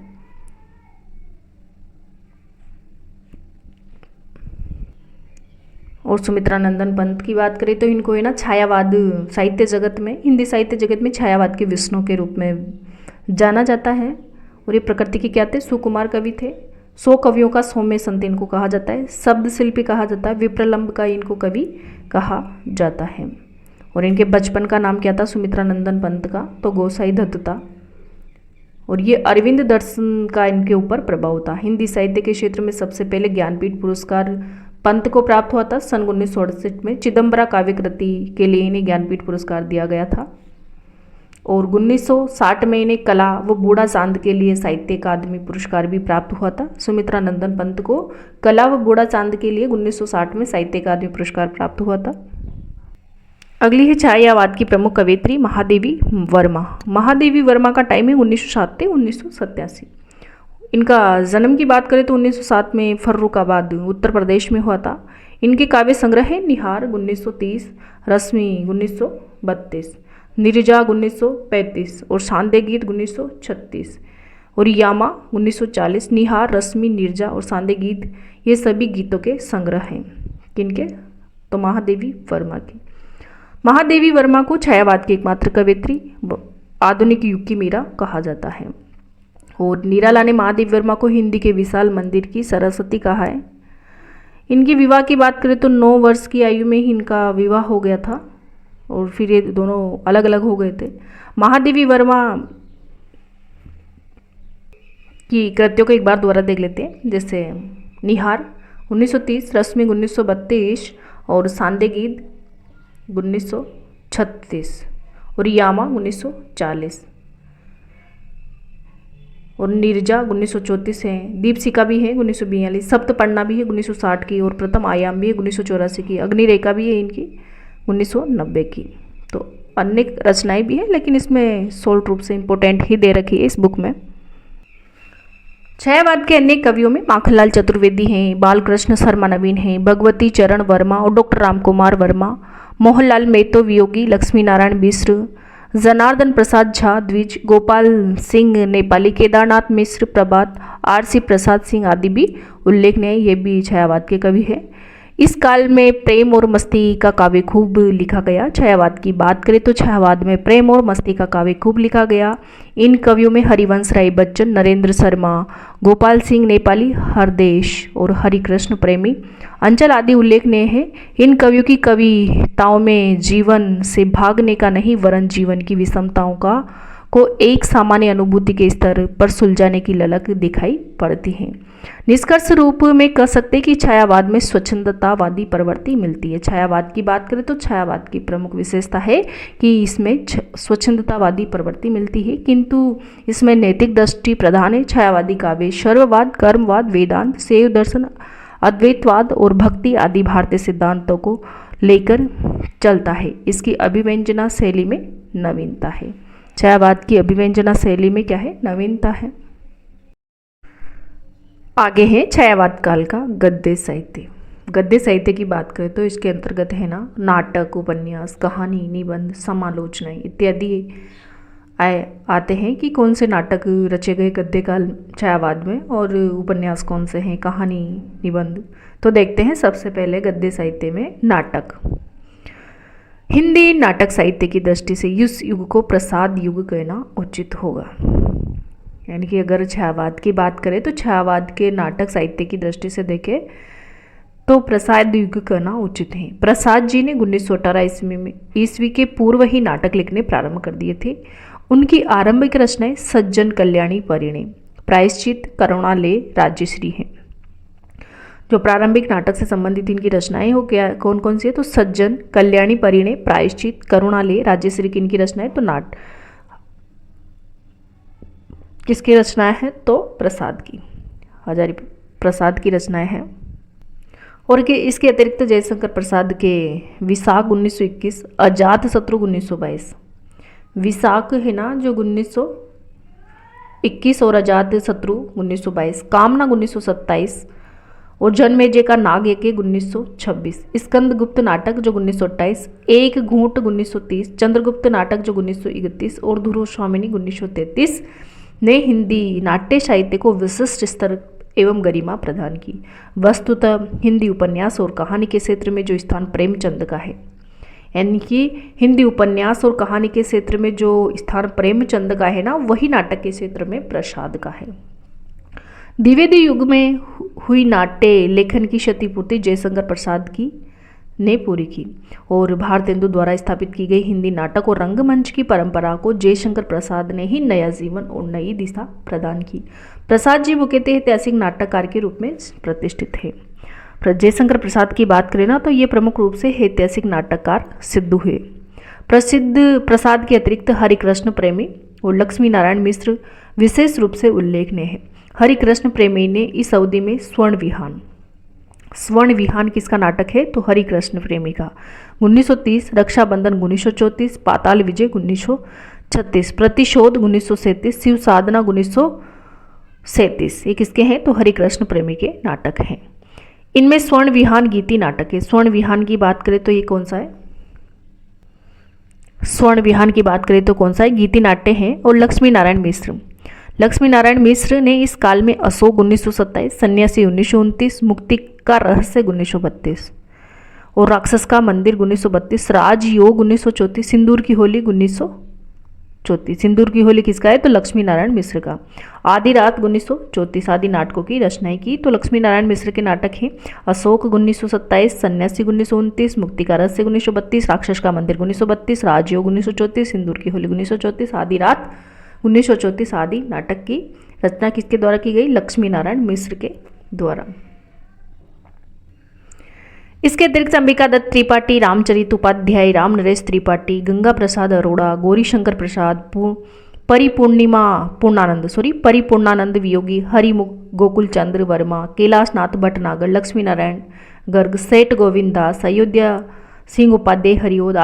और सुमित्रानंदन पंत की बात करें तो इनको है ना छायावाद साहित्य जगत में, हिंदी साहित्य जगत में छायावाद के विष्णु के रूप में जाना जाता है। और ये प्रकृति के क्या थे? सुकुमार कवि थे। 100 कवियों का सौम्य संत इनको कहा जाता है। शब्द शिल्पी कहा जाता है। विप्रलंब का इनको कवि कहा जाता है। और इनके बचपन का नाम क्या था सुमित्रा नंदन पंत का, तो गोसाई दत्त था। और ये अरविंद दर्शन का इनके ऊपर प्रभाव था। हिंदी साहित्य के क्षेत्र में सबसे पहले ज्ञानपीठ पुरस्कार पंत को प्राप्त हुआ था सन 1968 में। चिदम्बरा काव्य कृति के लिए इन्हें ज्ञानपीठ पुरस्कार दिया गया था। और 1960 में इन्हें कला व बूढ़ा चांद के लिए साहित्य अकादमी पुरस्कार भी प्राप्त हुआ था। सुमित्रा नंदन पंत को कला व बूढ़ा चांद के लिए 1960 में साहित्य अकादमी पुरस्कार प्राप्त हुआ था। अगली है छायावाद की प्रमुख कवयित्री महादेवी वर्मा। महादेवी वर्मा का टाइम है 1907 से 1987। इनका जन्म की बात करें तो 1907 में फर्रुखाबाद उत्तर प्रदेश में हुआ था। इनके काव्य संग्रह है निहार 1930, रश्मि 1932, नीरजा 1935 और शांदे गीत 1936 और यामा 1940। निहार, रश्मि, नीरजा और शांदे गीत ये सभी गीतों के संग्रह हैं। किनके? तो महादेवी वर्मा की। महादेवी वर्मा को छायावाद की एकमात्र कवयित्री, आधुनिक युग की मीरा कहा जाता है। और निराला ने महादेवी वर्मा को हिंदी के विशाल मंदिर की सरस्वती कहा है। इनकी विवाह की बात करें तो 9 वर्ष की आयु में ही इनका विवाह हो गया था और फिर ये दोनों अलग अलग हो गए थे। महादेवी वर्मा की कृतियों को एक बार दोबारा देख लेते हैं, जैसे निहार 1930, रश्मि 1932 और शांदे गीत 1936 और यामा 1940 और नीरजा 1934 है। दीपशिखा भी है 1942, सप्तपर्णा भी है 1960 की और प्रथम आयाम भी है 1984 की। अग्निरेखा भी है इनकी 1990 की। तो अन्य रचनाएं भी हैं लेकिन इसमें सोल्ट रूप से इम्पोर्टेंट ही दे रखी है इस बुक में। छायावाद के अन्य कवियों में माखनलाल चतुर्वेदी हैं, बालकृष्ण शर्मा नवीन हैं, भगवती चरण वर्मा और डॉक्टर रामकुमार वर्मा, मोहनलाल मेहतो वियोगी, लक्ष्मी नारायण मिश्र, जनार्दन प्रसाद झा द्विज, गोपाल सिंह नेपाली, केदारनाथ मिश्र, प्रभात, आर.सी. प्रसाद सिंह आदि भी उल्लेखनीय है। ये भी छायावाद के कवि हैं। इस काल में प्रेम और मस्ती का काव्य खूब लिखा गया। छायावाद की बात करें तो छायावाद में प्रेम और मस्ती का काव्य खूब लिखा गया। इन कवियों में हरिवंश राय बच्चन, नरेंद्र शर्मा, गोपाल सिंह नेपाली, हरदेश और हरिकृष्ण प्रेमी, अंचल आदि उल्लेखनीय हैं। इन कवियों की कविताओं में जीवन से भागने का नहीं वरन जीवन की विषमताओं को एक सामान्य अनुभूति के स्तर पर सुलझाने की ललक दिखाई पड़ती है। निष्कर्ष रूप में कह सकते हैं कि छायावाद में स्वच्छंदतावादी प्रवृत्ति मिलती है। छायावाद की बात करें तो छायावाद की प्रमुख विशेषता है कि इसमें स्वच्छंदतावादी प्रवृत्ति मिलती है, किंतु इसमें नैतिक दृष्टि प्रधान है। छायावादी काव्य शर्ववाद, कर्मवाद, वेदांत, शैव दर्शन, अद्वैतवाद और भक्ति आदि भारतीय सिद्धांतों को लेकर चलता है। इसकी अभिव्यंजना शैली में नवीनता है। छायावाद की अभिव्यंजना शैली में क्या है? नवीनता है। आगे है छायावाद काल का गद्य साहित्य। गद्य साहित्य की बात करें तो इसके अंतर्गत है ना नाटक, उपन्यास, कहानी, निबंध, समालोचनाएं इत्यादि आते हैं कि कौन से नाटक रचे गए गद्य काल छायावाद में और उपन्यास कौन से हैं, कहानी, निबंध। तो देखते हैं सबसे पहले गद्य साहित्य में नाटक। हिंदी नाटक साहित्य की दृष्टि से इस युग को प्रसाद युग कहना उचित होगा। यानी कि अगर छायावाद की बात करें तो छायावाद के नाटक साहित्य की दृष्टि से देखें तो प्रसाद युग कहना उचित है। प्रसाद जी ने 1918 ईस्वी के पूर्व ही नाटक लिखने प्रारंभ कर दिए थे। उनकी आरंभिक रचनाएं सज्जन, कल्याणी, परिणय, प्रायश्चित, करुणालय, राज्यश्री हैं। जो प्रारंभिक नाटक से संबंधित इनकी रचनाएं हो क्या कौन कौन सी है? तो सज्जन, कल्याणी, परिणय, प्रायश्चित, करुणालय, राज्यश्री की इनकी रचनाएं। तो किसकी रचनाएं हैं? तो प्रसाद की, हजारी प्रसाद की रचनाएं हैं। और इसके अतिरिक्त जयशंकर प्रसाद के विशाख 1921, अजातशत्रु 1922। विशाख है ना जो 1921 और अजातशत्रु 1922, कामना 1927 और जन्मेजय का नाग एक 1926, स्कंदगुप्त नाटक जो 1928, एक घूंट 1930, चंद्रगुप्त नाटक जो 1931 और ध्रुव स्वामिनी 1933 ने हिंदी नाट्य साहित्य को विशिष्ट स्तर एवं गरिमा प्रदान की। वस्तुतः हिंदी उपन्यास और कहानी के क्षेत्र में जो स्थान प्रेमचंद का है, यानी कि हिंदी उपन्यास और कहानी के क्षेत्र में जो स्थान प्रेमचंद का है ना, वही नाटक के क्षेत्र में प्रसाद का है। द्विवेदी युग में हुई नाट्य लेखन की क्षतिपूर्ति जयशंकर प्रसाद की ने पूरी की। और भारतेंदु द्वारा स्थापित की गई हिंदी नाटक और रंगमंच की परंपरा को जयशंकर प्रसाद ने ही नया जीवन और नई दिशा प्रदान की। प्रसाद जी मुख्यतः ऐतिहासिक नाटककार के रूप में प्रतिष्ठित थे। जयशंकर प्रसाद की बात करें ना तो ये प्रमुख रूप से ऐतिहासिक नाटककार सिद्ध हुए। प्रसिद्ध प्रसाद के अतिरिक्त हरिकृष्ण प्रेमी और लक्ष्मी नारायण मिश्र विशेष रूप से उल्लेखनीय है। हरिकृष्ण प्रेमी ने इस अवधि में स्वर्ण विहान किसका नाटक है तो हरिकृष्ण प्रेमी का 1930, रक्षाबंधन 1934, पाताल विजय 1936, प्रतिशोध 1937, शिव साधना 1937, ये किसके हैं तो हरिकृष्ण प्रेमी के नाटक हैं। इनमें स्वर्ण विहान गीति नाटक है। स्वर्ण विहान की बात करें तो ये कौन सा है, स्वर्ण विहान की बात करें तो कौन सा है, गीति नाट्य हैं। और लक्ष्मी नारायण मिश्र ने इस काल में अशोक 1927, सन्यासी 1929, मुक्ति का रहस्य 1932 और राक्षस का मंदिर 1932, राजयोग 1934, सिंदूर की होली 1934। सिंदूर की होली किसका है तो लक्ष्मी नारायण मिश्र का। आधी रात 1934 आदि नाटकों की रचनाएं की तो लक्ष्मी नारायण मिश्र के नाटक हैं। अशोक 1927, सन्यासी 1929, मुक्ति का रहस्य 1932, राक्षस का मंदिर 1932, राजयोग 1934, सिंदूर की होली 1934, आधी रात 1934 आदि नाटक की रचना किसके द्वारा की गई, लक्ष्मी नारायण मिश्र के द्वारा। इसके अतिरिक्त अंबिका दत्त त्रिपाठी, रामचरित उपाध्याय, राम नरेश त्रिपाठी, गंगा प्रसाद अरोड़ा, गौरीशंकर प्रसाद, परिपूर्णानंद वियोगी, हरिमुख गोकुल चंद्र वर्मा, कैलाश नाथ भटनागर, लक्ष्मी नारायण गर्ग, सेठ गोविंद दास, अयोध्या सिंह उपाध्याय, हरिओद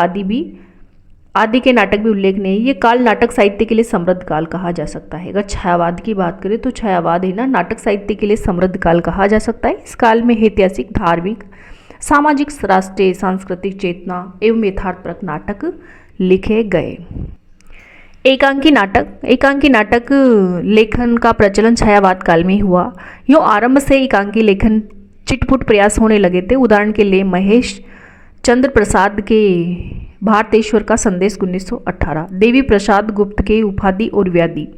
आदि के नाटक भी उल्लेखनीय है। ये काल नाटक साहित्य के लिए समृद्ध काल कहा जा सकता है। अगर छायावाद की बात करें तो छायावाद है ना नाटक साहित्य के लिए समृद्ध काल कहा जा सकता है। इस काल में ऐतिहासिक, धार्मिक, सामाजिक, राष्ट्रीय, सांस्कृतिक चेतना एवं यथार्थपरक नाटक लिखे गए। एकांकी नाटक लेखन का प्रचलन छायावाद काल में हुआ। यो आरंभ से एकांकी लेखन चिटपुट प्रयास होने लगे थे। उदाहरण के लिए महेश चंद्र प्रसाद के भारतेश्वर का संदेश 1918, देवी प्रसाद गुप्त के उपाधि और व्याधि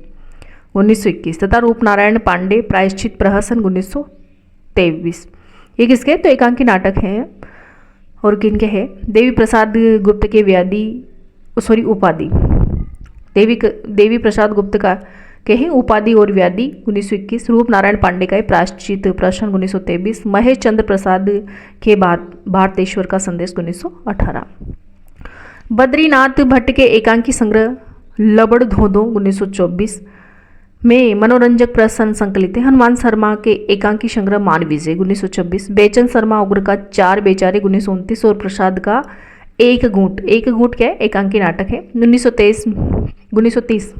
1921 तथा रूपनारायण पांडे प्रायश्चित प्रहसन 1923। ये किसके तो एकांकी नाटक हैं। और किनके हैं, देवी प्रसाद गुप्त के उपाधि, देवी प्रसाद गुप्त का के हैं उपाधि और व्याधि 1921, रूप नारायण पांडे का है प्रायश्चित प्रहसन 1923, महेश चंद्र प्रसाद के भारतेश्वर का संदेश 1918। बद्रीनाथ भट्ट के एकांकी संग्रह लबड़ धोधो 1924 में मनोरंजक प्रसन्न संकलित है। हनुमान शर्मा के एकांकी संग्रह मानविजय 1926, बेचन शर्मा उग्र का 4 बेचारे 1929 और प्रसाद का एक घूंट क्या है एकांकी नाटक है 1930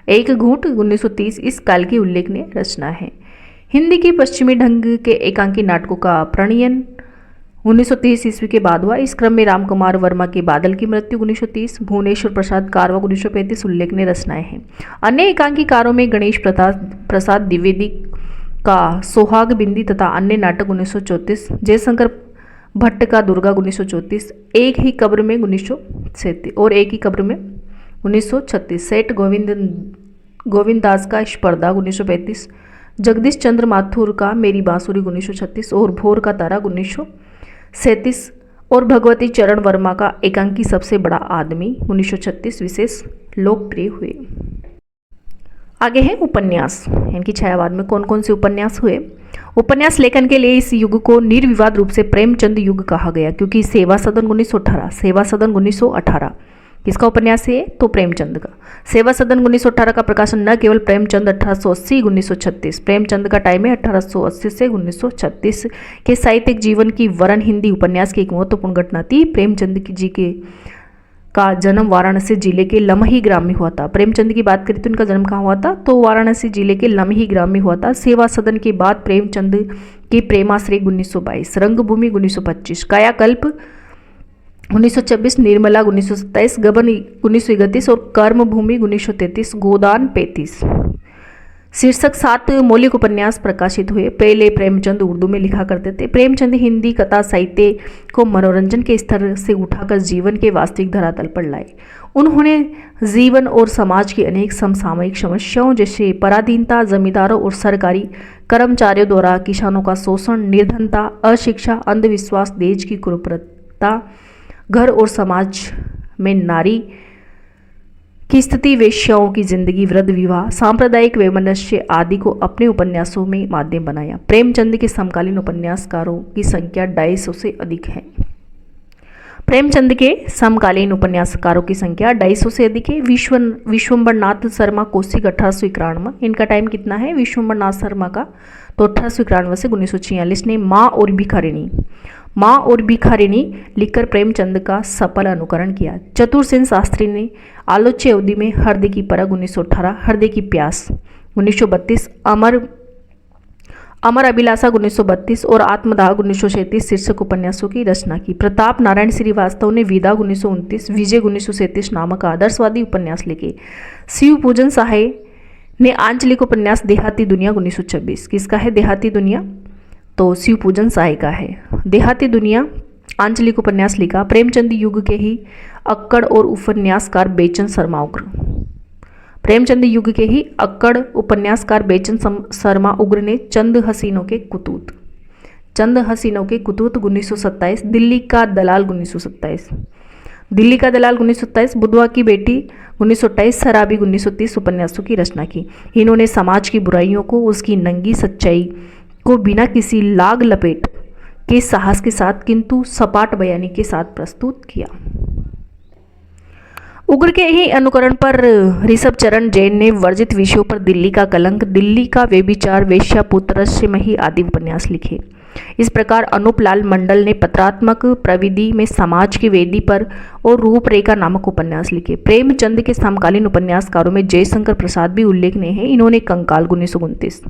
एक घूंट 1930 इस काल की उल्लेखनीय रचना है। हिंदी की पश्चिमी ढंग के एकांकी नाटकों का प्रणयन 1930 ईस्वी के बाद हुआ। इस क्रम में रामकुमार वर्मा के बादल की मृत्यु 1930, भुवनेश्वर प्रसाद कारवा 1935 उल्लेखनीय रचनाएं हैं। अन्य एकांकीकारों में गणेश प्रसाद द्विवेदी का सोहाग बिंदी तथा अन्य नाटक 1934, जयशंकर भट्ट का दुर्गा 1934, एक ही कब्र में 1937 और एक ही कब्र में 1936, सेठ गोविंद दास का स्पर्धा 1935, जगदीश चंद्र माथुर का मेरी बांसुरी 1936 और भोर का तारा 1937 और भगवती चरण वर्मा का एकांकी सबसे बड़ा आदमी 1936 विशेष लोकप्रिय हुए। आगे है उपन्यास। इनकी छायावाद में कौन कौन से उपन्यास हुए। उपन्यास लेखन के लिए इस युग को निर्विवाद रूप से प्रेमचंद युग कहा गया क्योंकि सेवा सदन 1918 किसका उपन्यास है तो प्रेमचंद का। सेवा सदन 1918 का प्रकाशन न केवल प्रेमचंद 1880-1936 प्रेमचंद का टाइम है 1880 से 1936 के साहित्यिक जीवन की वरन हिंदी उपन्यास की एक महत्वपूर्ण घटना थी। प्रेमचंद जी का जन्म वाराणसी जिले के लमही ग्राम में हुआ था। प्रेमचंद की बात करें तो इनका जन्म कहाँ हुआ था तो वाराणसी जिले के लमही ग्राम में हुआ था। सेवा सदन के बाद प्रेमचंद की प्रेमाश्रय 1922, रंगभूमि 1925, कायाकल्प 1926, निर्मला 1927, गबन 1931 और कर्मभूमि 1933, गोदान 35 शीर्षक 7 मौलिक उपन्यास प्रकाशित हुए। पहले प्रेमचंद उर्दू में लिखा करते थे। प्रेमचंद हिंदी कथा साहित्य को मनोरंजन के स्तर से उठाकर जीवन के वास्तविक धरातल पर लाए। उन्होंने जीवन और समाज की अनेक समसामयिक समस्याओं जैसे पराधीनता, जमींदारों और सरकारी कर्मचारियों द्वारा किसानों का शोषण, निर्धनता, अशिक्षा, अंधविश्वास, देश की आवश्यकता, घर और समाज में नारी की स्थिति, वेश्याओं की जिंदगी, वृद्ध विवाह, सांप्रदायिक वैमनस्य आदि को अपने उपन्यासों में माध्यम बनाया। प्रेमचंद के समकालीन उपन्यासकारों की संख्या 250 से अधिक है। प्रेमचंद के समकालीन उपन्यासकारों की संख्या 250 से अधिक है। विश्वम्भरनाथ शर्मा कौशिक 1891, इनका टाइम कितना है विश्वम्भरनाथ शर्मा का, तो 1891 से 1946 ने माँ और भिखारिणी लिखकर प्रेमचंद का सफल अनुकरण किया। चतुरसेन शास्त्री ने आलोच्य अवधि में हृदय की परख 1918, हृदय की प्यास 1932, अमर अभिलाषा 1932 और आत्मदाह 1937 शीर्षक उपन्यासों की रचना की। प्रताप नारायण श्रीवास्तव ने विदा 1929, विजय 1937 नामक आदर्शवादी उपन्यास लिखे। शिव पूजन सहाय ने आंचलिक उपन्यास देहाती दुनिया 1926, किसका है देहाती दुनिया, तो शिव पूजन सहाय का है। देहाती दुनिया आंचलिक उपन्यास लिखा। प्रेमचंद युग के ही अक्कड़ और उपन्यासकार बेचन शर्मा उग्र, प्रेमचंद युग के ही अक्कड़ उपन्यासकार बेचन शर्मा उग्र ने चंद हसीनों के कुतूत 1927, दिल्ली का दलाल 1927, बुधवा की बेटी 1928, शराबी 1930 उपन्यासों की रचना की। इन्होंने समाज की बुराइयों को, उसकी नंगी सच्चाई को बिना किसी लाग लपेट के साहस के साथ किंतु सपाट बयानी के साथ प्रस्तुत किया। उग्र के ही अनुकरण पर ऋषभ चरण जैन ने वर्जित विषयों पर दिल्ली का कलंक, दिल्ली का व्यभिचार, वेश्यापुत्रस्यमही आदि उपन्यास लिखे। इस प्रकार अनूप लाल मंडल ने पत्रात्मक प्रविधि में समाज की वेदी पर और रूपरेखा नामक उपन्यास लिखे। प्रेमचंद के समकालीन उपन्यासकारों में जयशंकर प्रसाद भी उल्लेखनीय है। इन्होंने कंकाल 1929,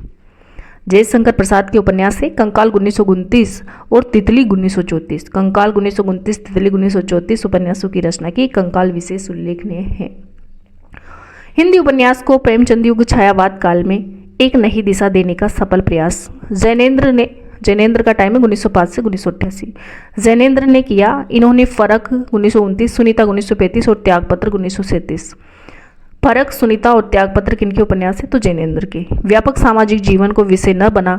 जयशंकर प्रसाद के उपन्यास है कंकाल 1929 और तितली 1934, कंकाल 1929, तितली 1934 उपन्यासों की रचना की। कंकाल विशेष उल्लेखनीय है। हिंदी उपन्यास को प्रेमचंद युग छायावाद काल में एक नई दिशा देने का सफल प्रयास जैनेन्द्र का टाइम है 1905 से 1988, जैनेन्द्र ने किया। इन्होंने फर्क 1929, सुनीता 1935 और त्यागपत्र 1937। फर्क, सुनीता और त्यागपत्र किनके उपन्यास है, तो जैनेन्द्र के। व्यापक सामाजिक जीवन को विषय न बना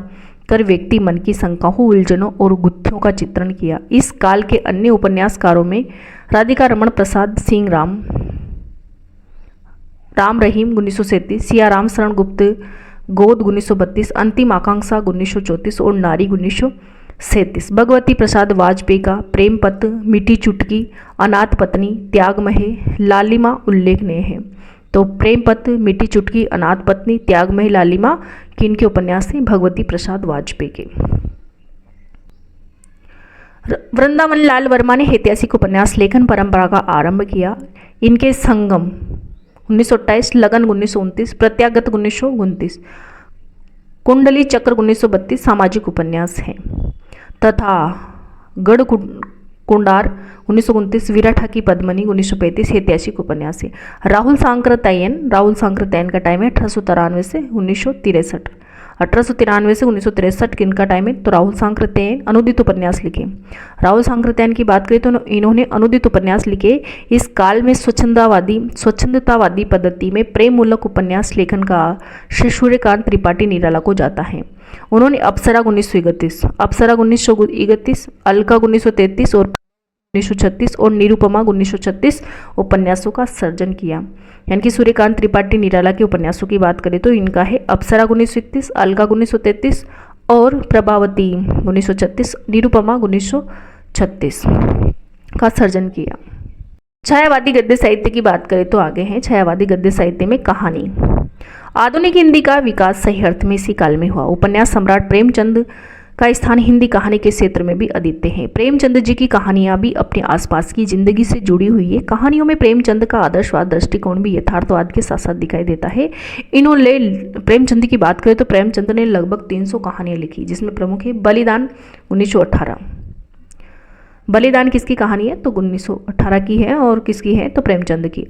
कर व्यक्ति मन की शंकाओं, उलझनों और गुत्थियों का चित्रण किया। इस काल के अन्य उपन्यासकारों में राधिका रमण प्रसाद सिंह, राम रहीम 1937, सिया राम शरण गुप्त गोद 1932, अंतिम आकांक्षा 1934 और नारी 1937। भगवती प्रसाद वाजपेयी का प्रेमपत्र, मीठी चुटकी, अनाथ पत्नी, त्यागमय, लालिमा उल्लेखनीय है। तो प्रेमपत्र, मीठी चुटकी, अनाथ पत्नी, त्यागमय, लालिमा किनके उपन्यास हैं, भगवती प्रसाद वाजपेयी के। वृंदावन लाल वर्मा ने ऐतिहासिक उपन्यास लेखन परंपरा का आरंभ किया। इनके संगम 1928, लगन 1929, प्रत्यागत 1929, कुंडली चक्र 1932 सामाजिक उपन्यास हैं तथा गढ़ कुंडार 1929, विराठा की पद्मनी 1935 ऐतिहासिक उपन्यास है। राहुल सांकृत्यायन का टाइम है 1893 से 1963, 1893 से 1963 किनका टाइम है, तो राहुल सांकृत्यायन अनुदित उपन्यास लिखे। राहुल सांकृत्यायन की बात करें तो इन्होंने अनुदित उपन्यास लिखे। इस काल में स्वच्छंदतावादी पद्धति में प्रेम मूलक उपन्यास लेखन का श्री सूर्यकांत त्रिपाठी निराला को जाता है। उन्होंने अप्सरा 1931, अलका 1933 और 1936 और निरुपमा 1936 उपन्यासों का सर्जन किया। यानी कि सूर्यकांत त्रिपाठी निराला के उपन्यासों की बात करें तो इनका है अप्सरा 1931, अलका 1933 और प्रभावती 1936, निरुपमा 1936 का सर्जन किया। छायावादी गद्य साहित्य की बात करें तो आगे हैं। छायावादी गद्य साहित्य में कहानी, आधुनिक हिंदी का विकास सही अर्थ में इसी काल में हुआ। उपन्यास सम्राट प्रेमचंद का स्थान हिंदी कहानी के क्षेत्र में भी अद्वितीय है। प्रेमचंद जी की कहानियां भी अपने आसपास की जिंदगी से जुड़ी हुई है। कहानियों में प्रेमचंद का आदर्शवाद दृष्टिकोण भी यथार्थवाद के साथ साथ दिखाई देता है। इन्होंने प्रेमचंद की बात करें तो प्रेमचंद ने लगभग 300 कहानियां लिखी, जिसमें प्रमुख है बलिदान 1918। बलिदान किसकी कहानी है, तो 1918 की है और किसकी है, तो प्रेमचंद की।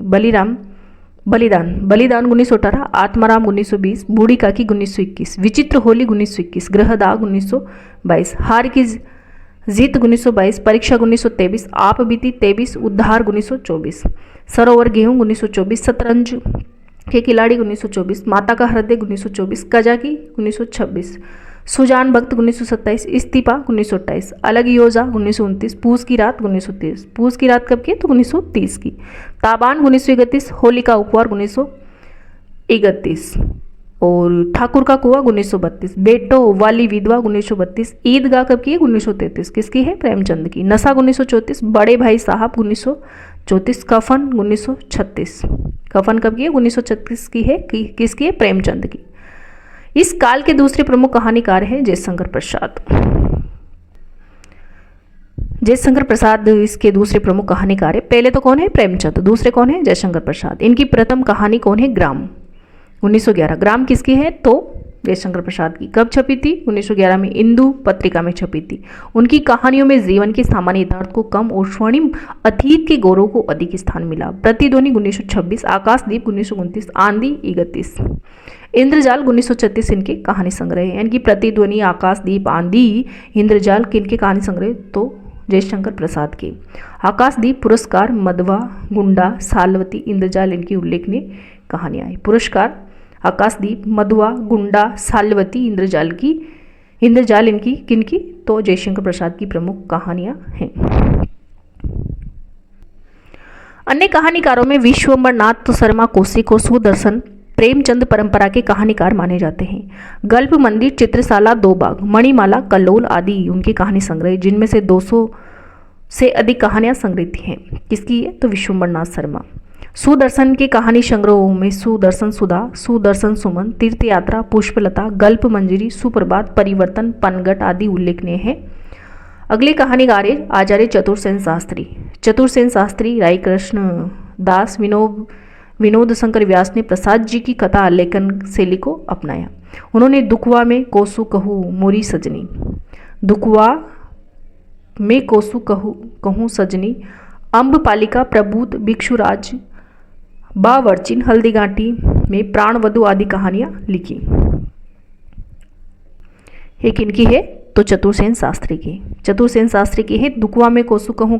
बलिदान 1918, आत्माराम 1920, बूढ़ी काकी 1921, विचित्र होली 1921, ग्रहदाग 1922, हार की जीत 1922, परीक्षा 1923, आप बीती 23, उद्धार 1924, सरोवर गेहूं 1924, शतरंज के खिलाड़ी 1924, माता का हृदय 1924, कजाकी 1926, सुजान भक्त 1927, इस्तीफा 1928, अलग योजा 1929, पूस की रात 1930। पूस की रात कब की? तो 1930 की। ताबान 1931, होलिका उपवार 1931 और ठाकुर का कुआं 1932, बेटो वाली विधवा 1932, ईदगाह कब की है? 1933। किसकी है? प्रेमचंद की। नशा 1934, बड़े भाई साहब 1934, कफन 1936। कफन कब की है? 1936 की है। किसकी है? प्रेमचंद की। इस काल के दूसरे प्रमुख कहानीकार हैं जयशंकर प्रसाद। जयशंकर प्रसाद इसके दूसरे प्रमुख कहानीकार है। पहले तो कौन है? प्रेमचंद। दूसरे कौन है? जयशंकर प्रसाद। इनकी प्रथम कहानी कौन है? ग्राम 1911। ग्राम किसकी है? तो जयशंकर प्रसाद की। कब छपी थी? 1911 में इंदु पत्रिका में छपी थी। उनकी कहानियों में जीवन के सामान्य यथार्थ को कम और स्वर्णिम अतीत के गौरव को अधिक स्थान मिला। प्रतिध्वनि 1926, आकाशदीप 1929, आंधी 31, इंद्रजाल 1936 इनके कहानी संग्रह है। यानी कि प्रतिध्वनि, आकाशदीप, आंधी, इंद्रजाल किनके कहानी संग्रह? तो जयशंकर प्रसाद के। आकाशदीप पुरस्कार मधवा, गुंडा, सालवती, इंद्रजाल इनकी उल्लेखनीय कहानियां हैं। पुरस्कार आकाशदीप, मधुआ, गुंडा, साल्वती, इंद्रजाल इनकी किनकी? तो जयशंकर प्रसाद की प्रमुख कहानियां हैं। अन्य कहानीकारों में विश्वम्भरनाथ शर्मा कौशिक और सुदर्शन प्रेमचंद परंपरा के कहानीकार माने जाते हैं। गल्प मंदिर, चित्रशाला, दो बाग, मणिमाला, कल्लोल आदि उनकी कहानी संग्रह, जिनमें से 200 से अधिक कहानियां संग्रहित हैं। किसकी है? तो विश्वम्भरनाथ शर्मा। सुदर्शन के कहानी संग्रहों में सुदर्शन सुधा, सुदर्शन सुमन, तीर्थ यात्रा, पुष्पलता, गल्प मंजरी, सुप्रभात, परिवर्तन, पनघट आदि उल्लेखनीय है। अगले कहानीकार है आचार्य चतुरसेन शास्त्री। चतुरसेन शास्त्री, राय कृष्ण दास, विनोद शंकर व्यास ने प्रसाद जी की कथा लेखन शैली को अपनाया। उन्होंने दुखवा में कोसु कहू मोरी सजनी, दुखवा में कोसु कहूँ सजनी, अम्बपालिका, प्रबूत, भिक्षुराज, बावर्चिन, हल्दीघाटी में प्राणवधु आदि कहानियां लिखी। ये किनकी है? तो चतुरसेन शास्त्री की। चतुरसेन शास्त्री की है दुखवा में कोसु कहूँ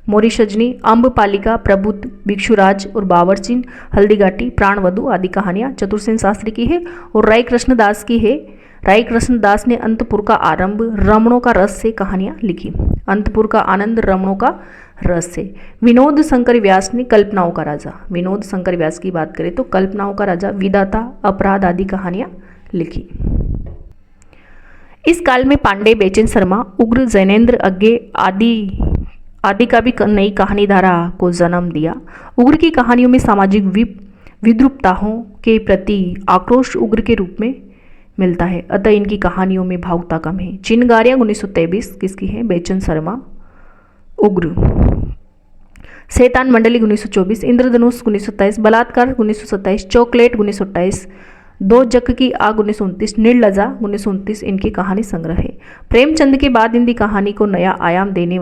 मोरी सजनी, अम्बपालिका, प्रबुद्ध, भिक्षुराज और बावर्चिन, हल्दीघाटी, प्राणवधु आदि कहानियां चतुरसेन शास्त्री की है। और राय कृष्णदास की है। राय कृष्णदास ने अंतपुर का आरंभ, रमणों का रस से कहानियां लिखी। अंतपुर का आनंद, रमणों का रस से। विनोद शंकर व्यास ने कल्पनाओं का राजा, विनोद शंकर व्यास की बात करें तो कल्पनाओं का राजा, विधाता, अपराध आदि कहानियां लिखी। इस काल में पांडे, बेचन शर्मा, उग्र, जैनेन्द्र, अज्ञे आदि का भी नई कहानी धारा को जन्म दिया। उग्र की कहानियों में सामाजिक विद्रुपताओं के प्रति आक्रोश उग्र के रूप में मिलता है, अतः इनकी कहानियों में भावुकता कम है। चिनगारियां 1923 किसकी है? बेचन शर्मा, उग्र। शैतान मंडली 1924, इंद्रधनुष 1927, बलात्कार 1927, चॉकलेट 1928, दो जक की आग 1929, निर्लजा 1929 इनकी कहानी संग्रह है। प्रेमचंद के बाद हिंदी कहानी को नया आयाम देने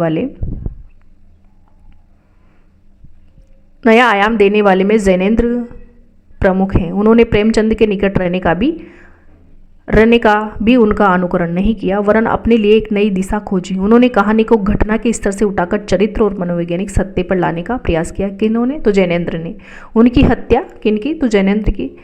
वाले में जैनेन्द्र प्रमुख हैं। उन्होंने प्रेमचंद के निकट रहने का भी उनका अनुकरण नहीं किया, वरन अपने लिए एक नई दिशा खोजी। उन्होंने कहानी को घटना के स्तर से उठाकर चरित्र और मनोवैज्ञानिक सत्य पर लाने का प्रयास किया। किन्होंने? तो जैनेन्द्र ने। उनकी हत्या किनकी? तो जैनेन्द्र की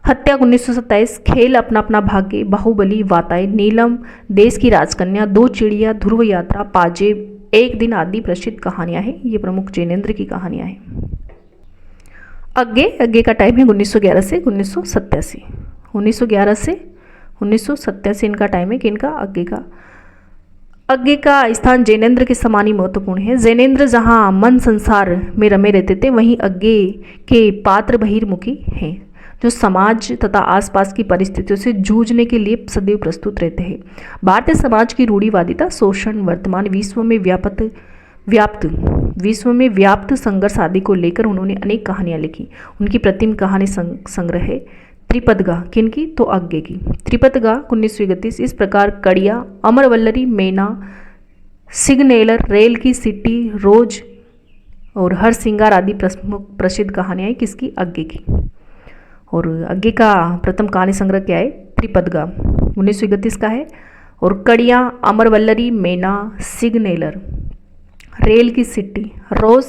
हत्या 1927, खेल, अपना अपना भाग्य, बाहुबली, वाताय, नीलम, देश की राजकन्या, दो चिड़िया, ध्रुव यात्रा, पाजेब, एक दिन आदि प्रसिद्ध कहानियां हैं। ये प्रमुख जैनेन्द्र की कहानियां हैं। अज्ञे का टाइम है 1911 से 1987। 1911 से 1987 इनका टाइम है। किनका? अज्ञे का स्थान जैनेन्द्र के समान ही महत्वपूर्ण है। जैनेन्द्र जहाँ मन संसार में रमे रहते थे, वहीं अज्ञे के पात्र बहिर्मुखी हैं, जो समाज तथा आसपास की परिस्थितियों से जूझने के लिए सदैव प्रस्तुत रहते हैं। भारतीय समाज की रूढ़िवादिता, शोषण, वर्तमान विश्व में व्याप्त संघर्ष आदि को लेकर उन्होंने अनेक कहानियां लिखी। उनकी प्रतिम कहानी संग्रह है त्रिपदगा। किनकी? तो अज्ञे की। त्रिपदगा 1931 इस प्रकार कड़िया, अमरवल्लरी, मैना, सिग्नेलर, रेल की सिटी, रोज और हर सिंगार आदि प्रसिद्ध कहानियां हैं। किसकी? अज्ञे की। और अज्ञे का प्रथम कहानी संग्रह क्या है? त्रिपदगा 1931 का है। और कड़िया, अमरवल्लरी, मैना, सिग्नेलर, रेल की सिटी, रोज,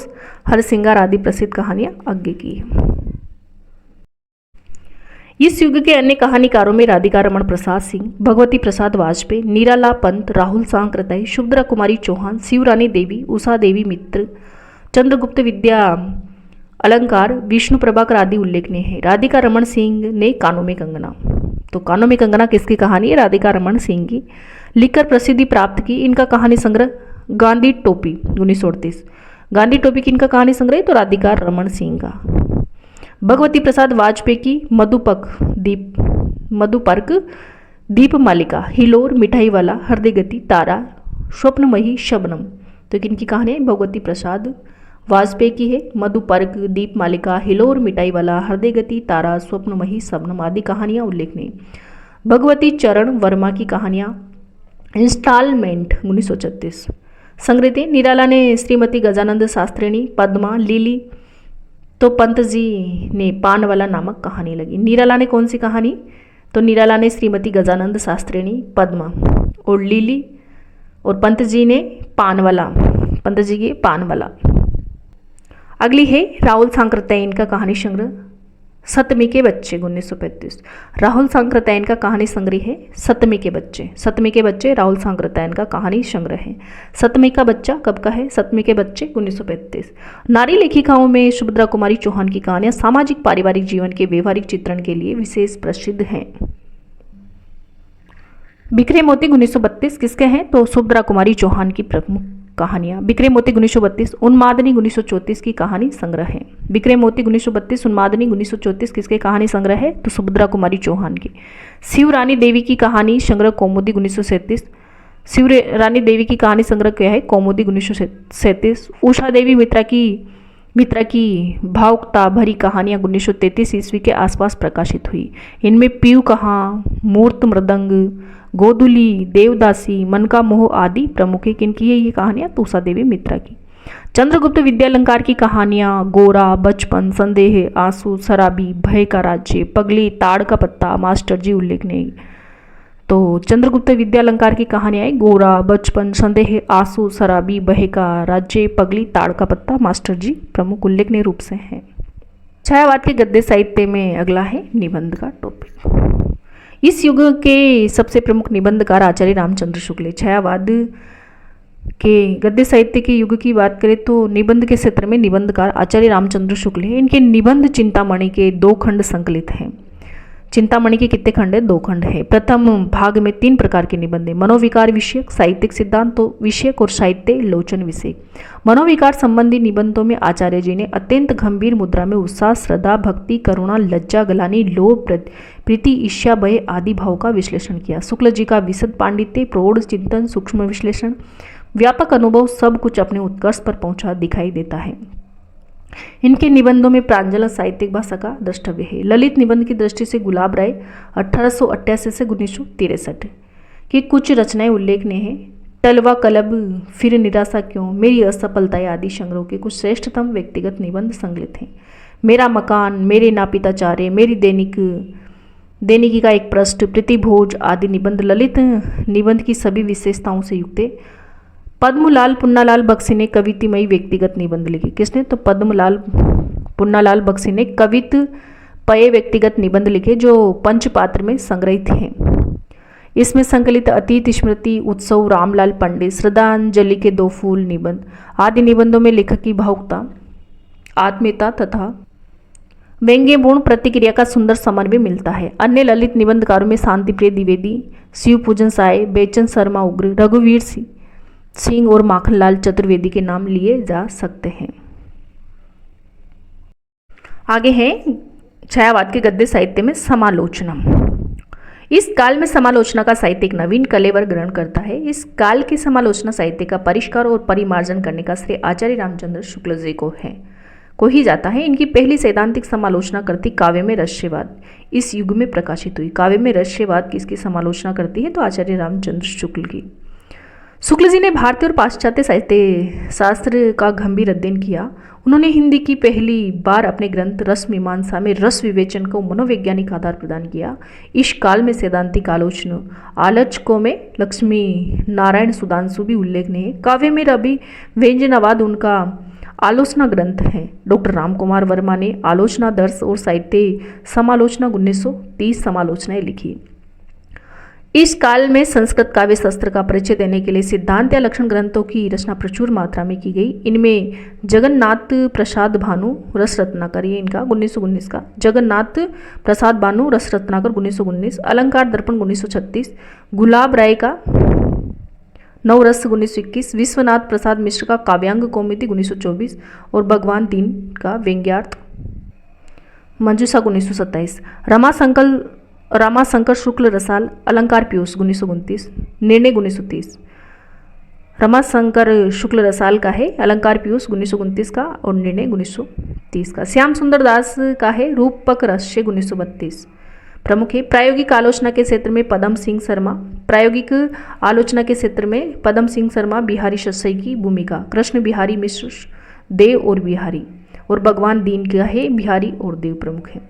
हर सिंगार आदि प्रसिद्ध कहानियां अज्ञे की है। इस युग के अन्य कहानीकारों में राधिका रमण प्रसाद सिंह, भगवती प्रसाद वाजपेयी, नीराला पंत, राहुल सांकृत्याय, शुभद्रा कुमारी चौहान, शिवरानी देवी, उषा देवी मित्र, चंद्रगुप्त विद्या अलंकार, विष्णु प्रभाकर आदि उल्लेखनीय है। राधिका रमण सिंह ने कानों में कंगना, तो कानों में कंगना किसकी कहानी है? राधिका रमण सिंह की। लिखकर प्रसिद्धि प्राप्त की, इनका कहानी संग्रह गांधी टोपी 1938। गांधी टोपी की इनका कहानी संग्रह तो राधिका रमण सिंह का। भगवती प्रसाद वाजपेयी की मधुपर्क दीप मालिका, हिलोर, मिठाई वाला, हृदय गति, तारा, स्वप्नमयी, शबनम, तो किनकी कहानी है? भगवती प्रसाद वाजपेयी की है। मधुपर्क, दीप मालिका, हिलोर, मिठाई वाला, हृदय गति, तारा, स्वप्नमयी, शबनम आदि कहानियाँ उल्लेखनीय। भगवती चरण वर्मा की कहानियाँ इंस्टॉलमेंट 1936 संग्रहित। निराला ने श्रीमती गजानंद शास्त्रिणी, पद्मा, लिली, तो पंत जी ने पानवाला नामक कहानी लगी। निराला ने कौन सी कहानी? तो निराला ने श्रीमती गजानंद शास्त्रिणी, पद्मा और लिली, और पंत जी ने पानवाला, पंत जी की पानवाला। अगली है राहुल सांकृत्यायन का कहानी संग्रह सतमी के बच्चे 1935। राहुल सांकृत्यायन का कहानी संग्रह है सतमी के बच्चे। सतमी के बच्चे राहुल सांकृत्यायन का कहानी संग्रह है। सतमी का बच्चा कब का है? सतमी के बच्चे 1935। नारी लेखिकाओं में सुभद्रा कुमारी चौहान की कहानियां सामाजिक पारिवारिक जीवन के व्यवहारिक चित्रण के लिए विशेष प्रसिद्ध हैं। बिखरे मोती 1932 किसके हैं? तो सुभद्रा कुमारी चौहान की प्रमुख कहानियां। बिक्रे मोती 1932, उन्मादनी 1934 की कहानी संग्रह है। बिक्रे मोती 1932, उन्मादनी 1934 किसके कहानी संग्रह है? तो सुभद्रा कुमारी चौहान की। शिवरानी देवी की कहानी संग्रह कौमुदी 1937। शिवरानी देवी की कहानी संग्रह क्या है? कौमुदी 1937। उषा देवी मित्रा की भावुकता भरी कहानियां 1933 ईस्वी के आसपास प्रकाशित हुई। इनमें पीयू कहाँ, मूर्त मृदंग, गोधुली, देवदासी, मन का मोह आदि प्रमुख है। किनकी है ये कहानियां? तो उषा देवी मित्रा की। चंद्रगुप्त विद्यालंकार की कहानियां गोरा, बचपन, संदेह, आंसू, शराबी, भय का राज्य, पगली, ताड़ का पत्ता, मास्टर जी उल्लेखनीय। तो चंद्रगुप्त विद्यालंकार की कहानियां गोरा, बचपन, संदेह, आंसू, शराबी, भय का राज्य, पगली, ताड़ का पत्ता, मास्टर जी प्रमुख उल्लेखनीय रूप से हैं। छायावाद के गद्य साहित्य में अगला है निबंध का टॉपिक। इस युग के सबसे प्रमुख निबंधकार आचार्य रामचंद्र शुक्ल। छायावाद के गद्य साहित्य के युग की बात करें तो निबंध के क्षेत्र में निबंधकार आचार्य रामचंद्र शुक्ल हैं। इनके निबंध चिंतामणि के 2 खंड संकलित हैं। चिंतामणि के कितने खंड है? 2 खंड है। प्रथम भाग में 3 प्रकार के निबंध है: मनोविकार विषयक, साहित्यिक सिद्धांतों विषयक और साहित्य लोचन विषय। मनोविकार संबंधी निबंधों में आचार्य जी ने अत्यंत गंभीर मुद्रा में उत्साह, श्रद्धा, भक्ति, करुणा, लज्जा, ग्लानि, लोभ, प्रीति, ईर्ष्या, भय आदि भाव का विश्लेषण किया। शुक्ल जी का विशद पांडित्य, प्रौढ़ चिंतन, सूक्ष्म विश्लेषण, व्यापक अनुभव सब कुछ अपने उत्कर्ष पर पहुंचा दिखाई देता है। इनके निबंधों में प्रांजल साहित्यिक भाषा का द्रष्टव्य है। ललित निबंध की दृष्टि से गुलाब राय 1888 से 1963 की कुछ रचनाएं उल्लेखनीय हैं। टलवा कलब, फिर निराशा क्यों, मेरी असफलताएं आदि संग्रह के कुछ श्रेष्ठतम व्यक्तिगत निबंध संकलित हैं। मेरा मकान, मेरे नापिताचार्य, मेरी दैनिकी का एक पृष्ठ, प्रीतिभोज आदि निबंध ललित निबंध की सभी विशेषताओं से युक्त है। पद्मलाल पुन्नालाल बख्शी ने कवितामयी व्यक्तिगत निबंध लिखे। किसने? तो पद्मलाल पुन्नालाल बख्शी ने कवितामय व्यक्तिगत निबंध लिखे जो पंचपात्र में संग्रहित हैं। इसमें संकलित अतीत स्मृति, उत्सव, रामलाल पंडित, श्रद्धांजलि के 2 फूल निबंध आदि निबंधों में लेखक की भावुकता, आत्मीयता तथा व्यंग्यपूर्ण प्रतिक्रिया का सुंदर समन्वय मिलता है। अन्य ललित निबंधकारों में शांतिप्रिय द्विवेदी, शिवपूजन साय, बेचन शर्मा उग्र, रघुवीर सिंह और माखनलाल चतुर्वेदी के नाम लिए जा सकते हैं। आगे है छायावाद के गद्य साहित्य में समालोचना। इस काल में समालोचना का साहित्य एक नवीन कलेवर ग्रहण करता है। इस काल की समालोचना साहित्य का परिष्कार और परिमार्जन करने का श्रेय आचार्य रामचंद्र शुक्ल जी को ही जाता है। इनकी पहली सैद्धांतिक समालोचना करती काव्य में रहस्यवाद इस युग में प्रकाशित हुई। काव्य में रहस्यवाद किसकी समालोचना करती है? तो आचार्य रामचंद्र शुक्ल की। शुक्ल जी ने भारतीय और पाश्चात्य साहित्य शास्त्र का गंभीर अध्ययन किया। उन्होंने हिंदी की पहली बार अपने ग्रंथ रस मीमांसा में रस विवेचन को मनोवैज्ञानिक आधार प्रदान किया। इस काल में सैद्धांतिक आलोचकों में लक्ष्मी नारायण सुधांशु भी उल्लेखनीय है। काव्य में रवि व्यंजनवाद उनका आलोचना ग्रंथ हैं। डॉक्टर राम कुमार वर्मा ने आलोचना दर्श और साहित्य समालोचना 1930 समालोचनाएं लिखी। इस काल में संस्कृत काव्य शास्त्र का परिचय देने के लिए सिद्धांत या लक्षण ग्रंथों की रचना प्रचुर मात्रा में की गई। इनमें जगन्नाथ प्रसाद भानु रस रत्नाकर, ये इनका 1919 का, जगन्नाथ प्रसाद भानु रस रत्नाकर 1919, अलंकार दर्पण 1936, गुलाब राय का नवरस 1921, विश्वनाथ प्रसाद मिश्र का काव्यांग कौमुदी 1924 और भगवान दीन का व्यंग्यार्थ मंजूषा 1927, रमाशंकर शुक्ल रसाल अलंकार पीयूष 1929, निर्णय 1930। रमाशंकर शुक्ल रसाल का है अलंकार पीयूष 1929 का और निर्णय 1930 का। श्याम सुंदर दास का है रूपक रहस्य 1932। प्रमुख है प्रायोगिक आलोचना के क्षेत्र में पदम सिंह शर्मा, प्रायोगिक आलोचना के क्षेत्र में पदम सिंह शर्मा, बिहारी शस्यई की भूमिका, कृष्ण बिहारी मिश्र, देव और बिहारी, और भगवान दीन का है बिहारी और देव प्रमुख है।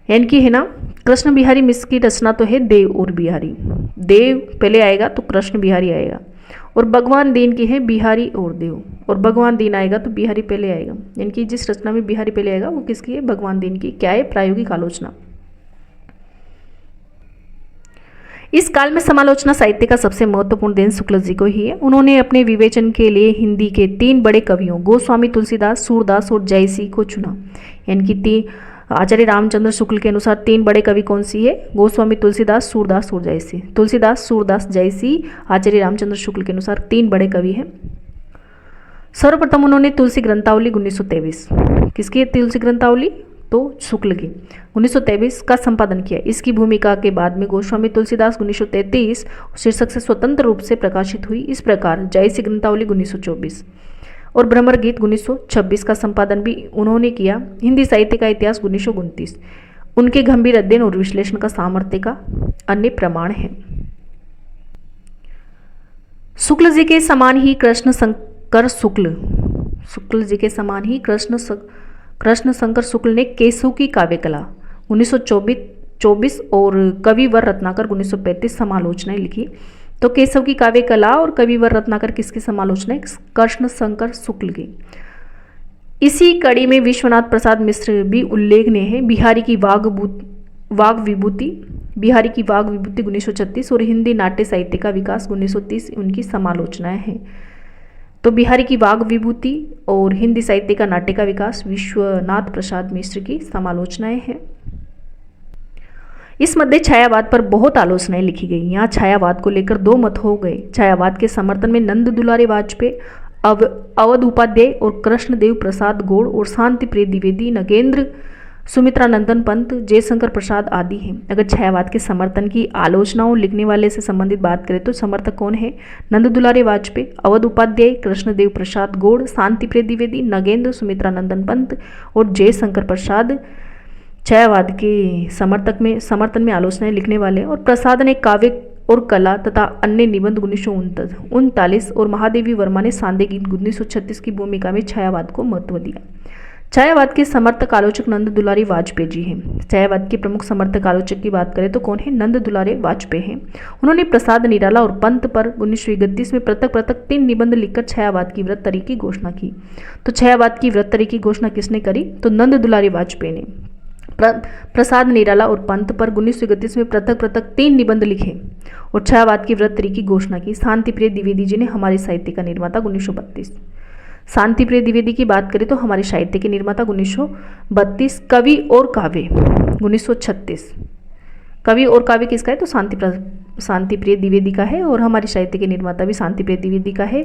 यानी कि है ना, कृष्ण बिहारी मिश्र की रचना तो है देव और बिहारी, देव पहले आएगा तो कृष्ण बिहारी आएगा, और भगवान दीन की है बिहारी और देव, और भगवान दीन आएगा तो बिहारी पहले आएगा। यानी कि जिस रचना में बिहारी पहले आएगा वो किसकी है, भगवान दीन की। क्या है, प्रायोगिक आलोचना। इस काल में समालोचना साहित्य का सबसे महत्वपूर्ण देन शुक्ल जी को ही है। उन्होंने अपने विवेचन के लिए हिंदी के 3 बड़े कवियों गोस्वामी तुलसीदास, सूरदास और जयसी को चुना। यानी कि आचार्य रामचंद्र शुक्ल के अनुसार 3 बड़े कवि कौन सी है, गोस्वामी तुलसीदास, सूरदास और जयसी। तुलसीदास, सूरदास, जयसी आचार्य रामचंद्र शुक्ल के अनुसार 3 बड़े कवि हैं। सर्वप्रथम उन्होंने तुलसी ग्रंथावली 1923, किसकी तुलसी ग्रंथावली, तो शुक्ल की, 1923 का संपादन किया। इसकी भूमिका के बाद में गोस्वामी तुलसीदास 1933 शीर्षक से स्वतंत्र रूप से प्रकाशित हुई। इस प्रकार जयसी ग्रंथावली 1924 और भ्रमर गीत 1926 का संपादन भी उन्होंने किया। हिंदी साहित्य का इतिहास 1929 उनके गंभीर अध्ययन और विश्लेषण का सामर्थ्य का अन्य प्रमाण है। शुक्ल जी के समान ही कृष्ण शंकर शुक्ल ने केशव की काव्यकला 1924 और कविवर रत्नाकर 1935 समालोचनाएं लिखी। तो केशव की काव्यकला और कविवर रत्नाकर किसकी समालोचनाएं, कृष्ण शंकर शुक्ल की। इसी कड़ी में विश्वनाथ प्रसाद मिश्र भी उल्लेखनीय है। बिहारी की वाग विभूति 1936 और हिंदी नाट्य साहित्य का विकास 1930 उनकी समालोचनाएं हैं। तो बिहारी की वाग विभूति और हिंदी साहित्य का नाट्य का विकास विश्वनाथ प्रसाद मिश्र की समालोचनाएं हैं। इस मध्य छायावाद पर बहुत आलोचनाएं लिखी गई। यहाँ छायावाद को लेकर 2 मत हो गए। छायावाद के समर्थन में नंद दुलारे वाजपेयी, अवध उपाध्याय और कृष्णदेव प्रसाद गौड़ और शांति प्रिय द्विवेदी, नगेंद्र, सुमित्रा नंदन पंत, जयशंकर प्रसाद आदि हैं। अगर छायावाद के समर्थन की आलोचनाओं लिखने वाले से संबंधित बात करें तो समर्थक कौन है, नंद दुलारे वाजपेयी, अवध उपाध्याय, कृष्णदेव प्रसाद गौड़, शांति प्रिय द्विवेदी, नगेंद्र, सुमित्रा नंदन पंत और जयशंकर प्रसाद छायावाद के समर्थन में आलोचनाएं लिखने वाले। और प्रसाद ने काव्य और कला तथा अन्य निबंध 1939 और महादेवी वर्मा ने सांदे गीत 1936 की भूमिका में छायावाद को महत्व दिया। छायावाद के समर्थक आलोचक नंद दुलारे वाजपेयी जी हैं। छायावाद के प्रमुख समर्थक आलोचक की बात करें तो कौन है, नंद दुलारे वाजपेयी हैं। उन्होंने प्रसाद, निराला और पंत पर 1931 में पृथक 3 निबंध लिखकर छायावाद की वृत्तरी की घोषणा की। तो छायावाद की वृत्तरी की घोषणा किसने करी, तो नंद दुलारे वाजपेयी ने। प्रसाद, निराला और पंत पर 1931 में पृथक 3 निबंध लिखे और छायावाद की वृत्तरी की घोषणा की। शांति प्रिय द्विवेदी जी ने हमारे साहित्य का निर्माता 1932। शांति प्रिय द्विवेदी की बात करें तो हमारे साहित्य के निर्माता 1932। कवि और काव्य 1936। कवि और काव्य किसका है, तो शांति प्रिय द्विवेदी का है और हमारे साहित्य के निर्माता भी शांति प्रिय द्विवेदी का है।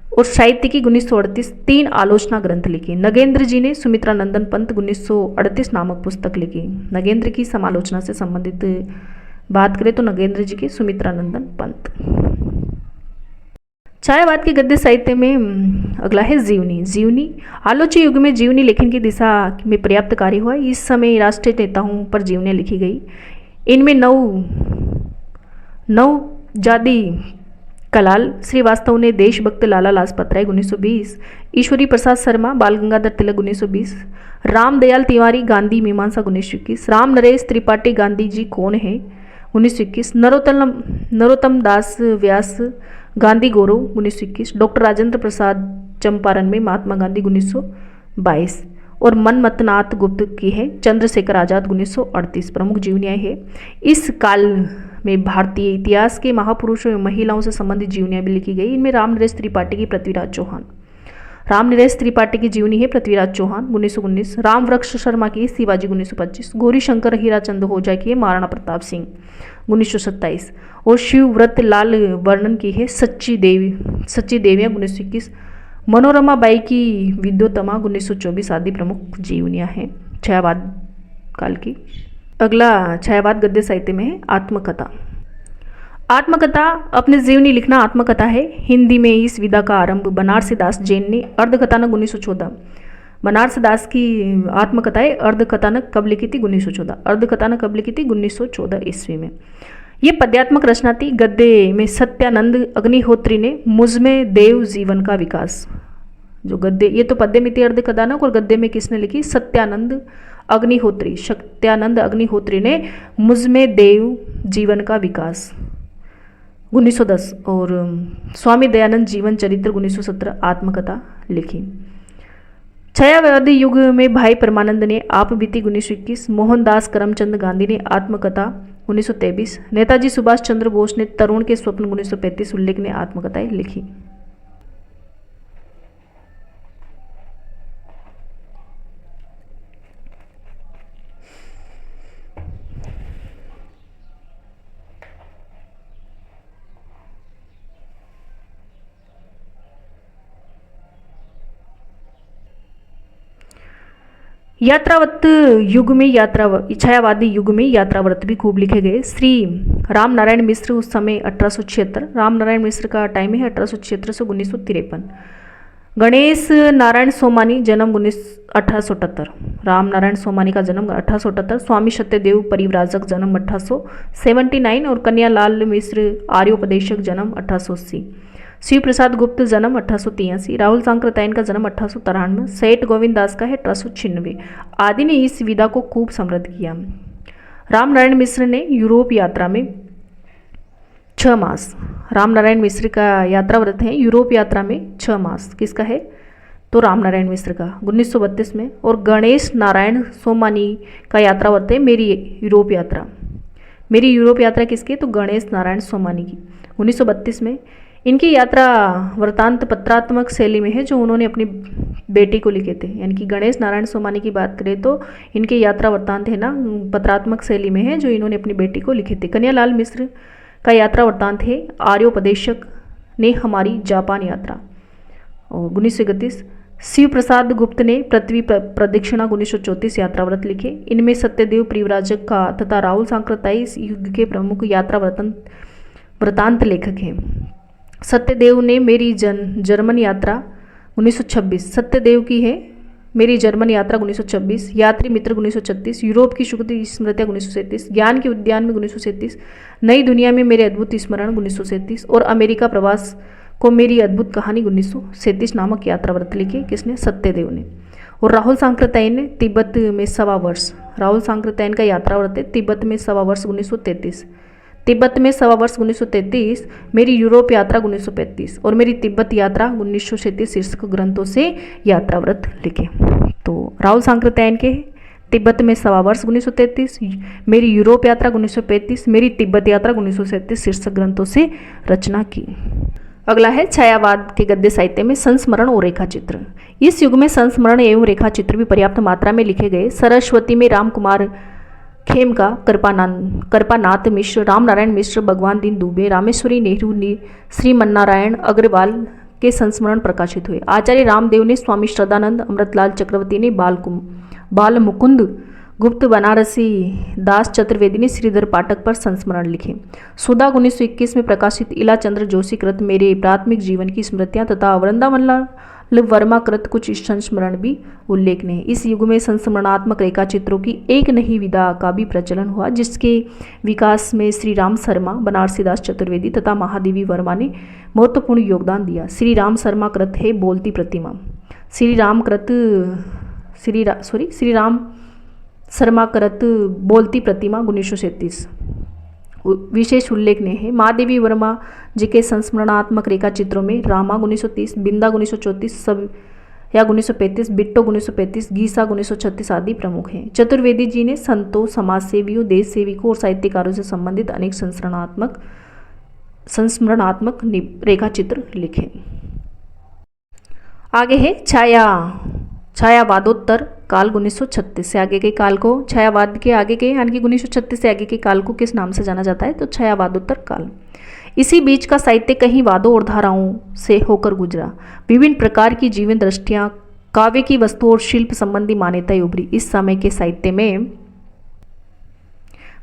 और साहित्य की 1938 3 आलोचना ग्रंथ लिखे। नगेंद्र जी ने सुमित्रा नंदन पंत 1938 नामक पुस्तक लिखी। नगेंद्र की समालोचना से संबंधित बात करें तो नगेंद्र जी की सुमित्रा नंदन पंत। छायावाद के गद्य साहित्य में अगला है जीवनी। आलोच्य युग में जीवनी लेखन की दिशा में पर्याप्त कार्य हुआ। इस समय राष्ट्रीय नेताओं पर जीवनियाँ लिखी गई। इनमें नवजादी कलाल श्रीवास्तव ने देशभक्त लाला लाजपत राय 1920, ईश्वरी प्रसाद शर्मा, बाल गंगाधर तिलक 1920, रामदयाल तिवारी गांधी मीमांसा 1921, राम नरेश त्रिपाठी गांधी जी कौन है 1921, नरोत्तम दास व्यास गांधी गौरव 1921, डॉक्टर राजेंद्र प्रसाद चंपारण में महात्मा गांधी 1922। और मनमथनाथ गुप्त की है चंद्रशेखर आजाद 1938। प्रमुख जीवनियाँ है। इस काल में भारतीय इतिहास के महापुरुषों एवं महिलाओं से संबंधित जीवनियाँ भी लिखी गई। इनमें रामनरेश त्रिपाठी की पृथ्वीराज चौहान, रामनरेश त्रिपाठी की जीवनी है पृथ्वीराज चौहान 1919। रामवृक्ष शर्मा की शिवाजी 1925। गौरीशंकर हीराचंद ओझा की है महाराणा प्रताप सिंह 1927। और शिवव्रत लाल वर्णन की है सच्ची देवियाँ 1921। मनोरमा बाई की विद्योत्तमा 1924 आदि प्रमुख जीवनियाँ हैं छायावाद काल की। अगला छायावाद गद्य साहित्य में है आत्मकथा। आत्मकथा अपने जीवनी लिखना आत्मकथा है। हिंदी में इस विधा का आरंभ बनारसी दास जैन ने अर्धकथानक 1914। बनारसी दास की आत्मकथा है। अर्धकथानक कब लिखी थी 1914। अर्धकथानक कब लिखी थी 1914 ईस्वी में। ये पद्यात्मक रचना थी। गद्य में सत्यानंद अग्निहोत्री ने मुझमें देव जीवन का विकास, जो गद्य ये तो पद्य में थी अर्धकथानक, और गद्य में किसने लिखी सत्यानंद अग्निहोत्री ने मुझमें देव जीवन का विकास 1910। और स्वामी दयानंद जीवन चरित्र 1917 आत्मकथा लिखी। छायावादी युग में भाई परमानंद ने आप बीती 1921। मोहनदास करमचंद गांधी ने आत्मकथा 1923। नेताजी सुभाष चंद्र बोस ने तरुण के स्वप्न 1935 उल्लेख ने आत्मकथाएं लिखी। छायावादी युग में यात्राव्रत भी खूब लिखे गए। श्री राम नारायण मिश्र उस समय 1876, राम नारायण मिश्र का टाइम है 1876 से 1953। गणेश नारायण सोमानी जन्म 1878, राम नारायण सोमानी का जन्म 1878। स्वामी सत्यदेव परिव्राजक जन्म 1879 और कन्यालाल मिश्र आर्योपदेशक जन्म 1880। शिव प्रसाद गुप्त जन्म 1883। राहुल सांकृत्यायन का जन्म 1893। सेठ गोविंद दास का है 1896। आदि ने इस विधा को खूब समृद्ध किया। राम नारायण मिश्र ने यूरोप यात्रा में 6 मास, राम नारायण मिश्र का यात्रा व्रत है यूरोप यात्रा में 6 मास। किसका है तो राम नारायण मिश्र का 1932 में। और गणेश नारायण सोमानी का यात्रा व्रत है मेरी यूरोप यात्रा। मेरी यूरोप यात्रा किसकी तो गणेश नारायण सोमानी की 1932 में। इनकी यात्रा वृत्तांत पत्रात्मक शैली में है जो उन्होंने अपनी बेटी को लिखे थे। यानी कि गणेश नारायण सोमानी की बात करें तो इनके यात्रा वृत्तांत है ना पत्रात्मक शैली में है जो इन्होंने अपनी बेटी को लिखे थे। कन्यालाल मिश्र का यात्रा वृत्तांत है आर्योपदेशक ने हमारी जापान यात्रा और 1931। शिव प्रसाद गुप्त ने पृथ्वी प्रदक्षिणा 1934 यात्रा व्रत लिखे। इनमें सत्यदेव परिव्राजक का तथा राहुल सांकृत्यायी इस युग के प्रमुख यात्रा वृत्तांत लेखक हैं। सत्यदेव ने मेरी जर्मन यात्रा 1926, सत्यदेव की है मेरी जर्मन यात्रा 1926, यात्री मित्र 1936, यूरोप की सुखद स्मृतियाँ 1937, ज्ञान के उद्यान में 1937, नई दुनिया में मेरे अद्भुत स्मरण 1937 और अमेरिका प्रवास को मेरी अद्भुत कहानी 1937 नामक यात्रा व्रत लिखे। किसने सत्यदेव ने। और राहुल सांकृत्यायन ने तिब्बत में 1.25 वर्ष, राहुल सांकृत्यायन का यात्रा व्रत है तिब्बत में 1.25 वर्ष 1933, तिब्बत में 1.25 वर्ष 1933, मेरी यूरोप यात्रा 1935 और मेरी तिब्बत यात्रा 1937 शीर्षक ग्रंथों से यात्रा व्रत लिखे। तो राहुल सांकृत्यायन के तिब्बत में 1.25 वर्ष 1933, मेरी यूरोप यात्रा 1935, मेरी तिब्बत यात्रा 1937 शीर्षक ग्रंथों से रचना की। अगला है छायावाद के गद्य साहित्य में संस्मरण और रेखाचित्र। इस युग में संस्मरण एवं रेखाचित्र भी पर्याप्त मात्रा में लिखे गए। सरस्वती में राम कुमार खेमका, कृपानाथ मिश्र, राम नारायण मिश्र, भगवान दीन दुबे, रामेश्वरी नेहरू, श्रीमन्नारायण अग्रवाल के संस्मरण प्रकाशित हुए। आचार्य रामदेव ने, स्वामी श्रद्धानंद, अमृतलाल चक्रवर्ती ने, बाल मुकुंद गुप्त, बनारसी दास चतुर्वेदी ने श्रीधर पाठक पर संस्मरण लिखे। सुधा 1921 में प्रकाशित इला चंद्र जोशी कृत मेरे प्राथमिक जीवन की स्मृतियां तथा वृंदावन वर्मा कृत कुछ संस्मरण भी उल्लेखनीय है। इस युग में संस्मरणात्मक रेखा चित्रों की एक नई विधा का भी प्रचलन हुआ जिसके विकास में श्री राम शर्मा, बनारसी दास चतुर्वेदी तथा महादेवी वर्मा ने महत्वपूर्ण योगदान दिया। श्री राम शर्मा कृत है बोलती प्रतिमा, श्री राम शर्मा कृत बोलती प्रतिमा 1937 विशेष उल्लेखनीय है। महादेवी वर्मा जी के संस्मरणात्मक रेखा चित्रों में रामांग 1930, बिंदाग 1934, सब या 1935, बिट्टो 1935, गीसा 1936 आदि प्रमुख हैं। चतुर्वेदी जी ने संतों, समाजसेवियों, देश सेविकों और साहित्यकारों से संबंधित अनेक संस्मरणात्मक रेखा चित्र लिखे। आगे है छायावादोत्तर काल 1936 से आगे के काल को, छायावाद के आगे के यानी कि 1936 से आगे के काल को किस नाम से जाना जाता है? तो छायावादोत्तर काल। इसी बीच का साहित्य कहीं वादों और धाराओं से होकर गुजरा। विभिन्न प्रकार की जीवन दृष्टियां, काव्य की वस्तु और शिल्प संबंधी मान्यताएं उभरी। इस समय के साहित्य में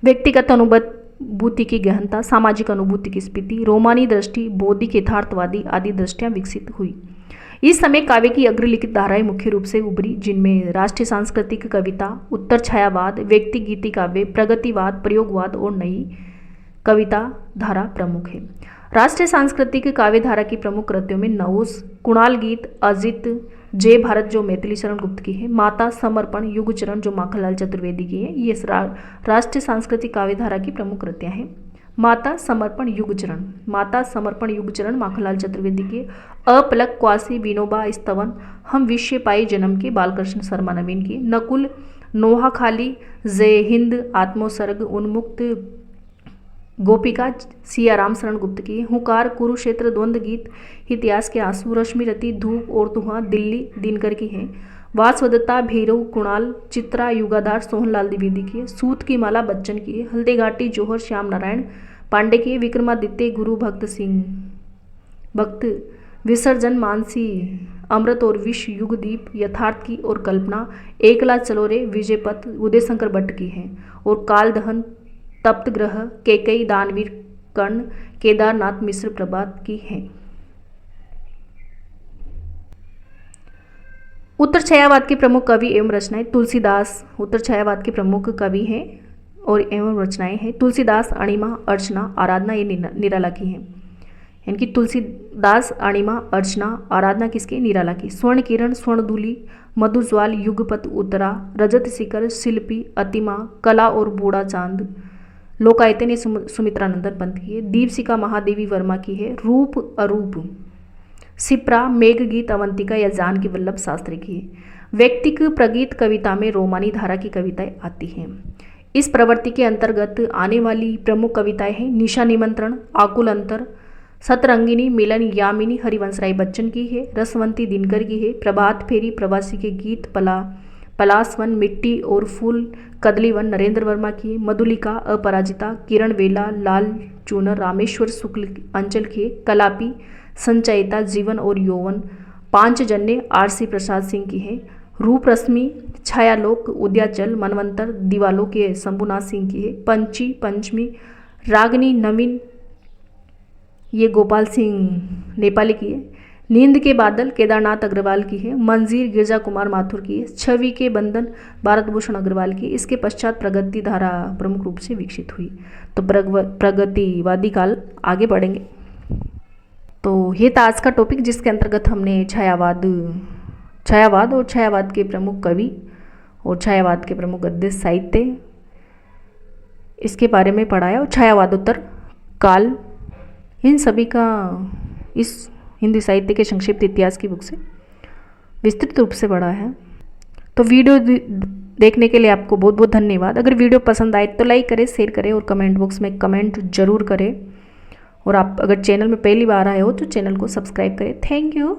व्यक्तिगत अनुभूति की गहनता, सामाजिक अनुभूति की स्फीति, रोमानी दृष्टि, बौद्धिक यथार्थवादी आदि दृष्टियां विकसित हुई। इस समय काव्य की अग्रलिखित धाराएं मुख्य रूप से उभरी, जिनमें राष्ट्रीय सांस्कृतिक कविता, उत्तर छायावाद, व्यक्ति गीति काव्य, प्रगतिवाद, प्रयोगवाद और नई कविता धारा प्रमुख है। राष्ट्रीय सांस्कृतिक काव्य धारा की प्रमुख कृतियों में नवोस, कुणाल गीत, अजित, जय भारत जो मैथिली शरण गुप्त की है, माता समर्पण, युग चरण जो माखनलाल चतुर्वेदी की है, ये राष्ट्रीय सांस्कृतिक काव्य धारा की प्रमुख कृतियां हैं। माता समर्पण युग चरण माखनलाल चतुर्वेदी के, अपलक क्वासी विनोबा स्तवन, हम विश्व पाए जन्म के बालकृष्ण शर्मा नवीन की, नकुल नोहाखाली, जय हिंद, आत्मोसर्ग, उन्मुक्त गोपिका सियाराम शरण गुप्त की, हुंकार, कुरुक्षेत्र, द्वंद्व गीत, इतिहास के आंसू, रश्मि रति, धूप और धुआं, दिल्ली दिनकर की है, वासवदत्ता, भैरव, कुणाल, चित्रा, युगाधार सोहनलाल द्विवेदी की है, सूत की माला बच्चन की है, हल्दी घाटी जौहर श्याम नारायण पांडे की है, विक्रमादित्य गुरु भक्त विसर्जन मानसी, अमृत और विश्व, युगदीप, यथार्थ की और कल्पना, एकला चलो रे, विजयपथ उदय शंकर भट्ट की है, और कालदहन, तप्त ग्रह, केकई, दानवीर, कर्ण, केदारनाथ मिश्र प्रभात की है। उत्तर छायावाद के प्रमुख कवि एवं रचनाएं, तुलसीदास उत्तर छायावाद के प्रमुख कवि हैं और एवं रचनाएं हैं। तुलसीदास, अणिमा, अर्चना, आराधना ये निराला की हैं। यानी कि तुलसीदास, अणिमा, अर्चना, आराधना किसकी? निराला की। स्वर्ण किरण, स्वर्णदूली, मधुज्वाल, युगपत, उत्तरा, रजत शिखर, शिल्पी, अतिमा, कला और बूढ़ा चांद, लोकायते ने सुमित्रानंदन पंत की है। दीपशिखा महादेवी वर्मा की है। रूप अरूप, सिप्रा, मेघगीत, अवंतिका या जानकी वल्लभ शास्त्री की है। व्यक्तिक प्रगीत कविता में रोमानी धारा की कविताएं आती हैं। इस प्रवृत्ति के अंतर्गत आने वाली प्रमुख कविताएं हैं निशा निमंत्रण, आकुल अंतर, सतरंगिनी, मिलन, यामिनी हरिवंश राय बच्चन की है। रसवंती दिनकर की है। प्रभात फेरी, प्रवासी के गीत, पलासवन, मिट्टी और फूल, कदलीवन नरेंद्र वर्मा की है। मधुलिका, अपराजिता, किरण वेला, लाल चूनर, रामेश्वर शुक्ल अंचल की है। कलापी, संचयिता, जीवन और यौवन, पांचजन्य, आरसी प्रसाद सिंह की है। रूप रश्मि, छायालोक, उद्याचल, मनवंतर, दीवालों के शंभुनाथ सिंह की है। पंची, पंचमी, रागनी, नवीन ये गोपाल सिंह नेपाली की है। नींद के बादल, केदारनाथ अग्रवाल की है। मंजीर, गिरजा कुमार माथुर की है। छवि के बंधन, भारत भूषण अग्रवाल की। इसके पश्चात प्रगति धारा प्रमुख रूप से विकसित हुई। तो प्रगतिवादी काल आगे बढ़ेंगे। तो ये था आज का टॉपिक, जिसके अंतर्गत हमने छायावाद और छायावाद के प्रमुख कवि और छायावाद के प्रमुख गद्य साहित्य इसके बारे में पढ़ाया, और छायावादोत्तर काल इन सभी का इस हिंदी साहित्य के संक्षिप्त इतिहास की बुक से विस्तृत रूप से पढ़ा है। तो वीडियो देखने के लिए आपको बहुत बहुत धन्यवाद। अगर वीडियो पसंद आए तो लाइक करें, शेयर करें और कमेंट बॉक्स में कमेंट जरूर करें। और आप अगर चैनल में पहली बार आए हो तो चैनल को सब्सक्राइब करें। Thank you.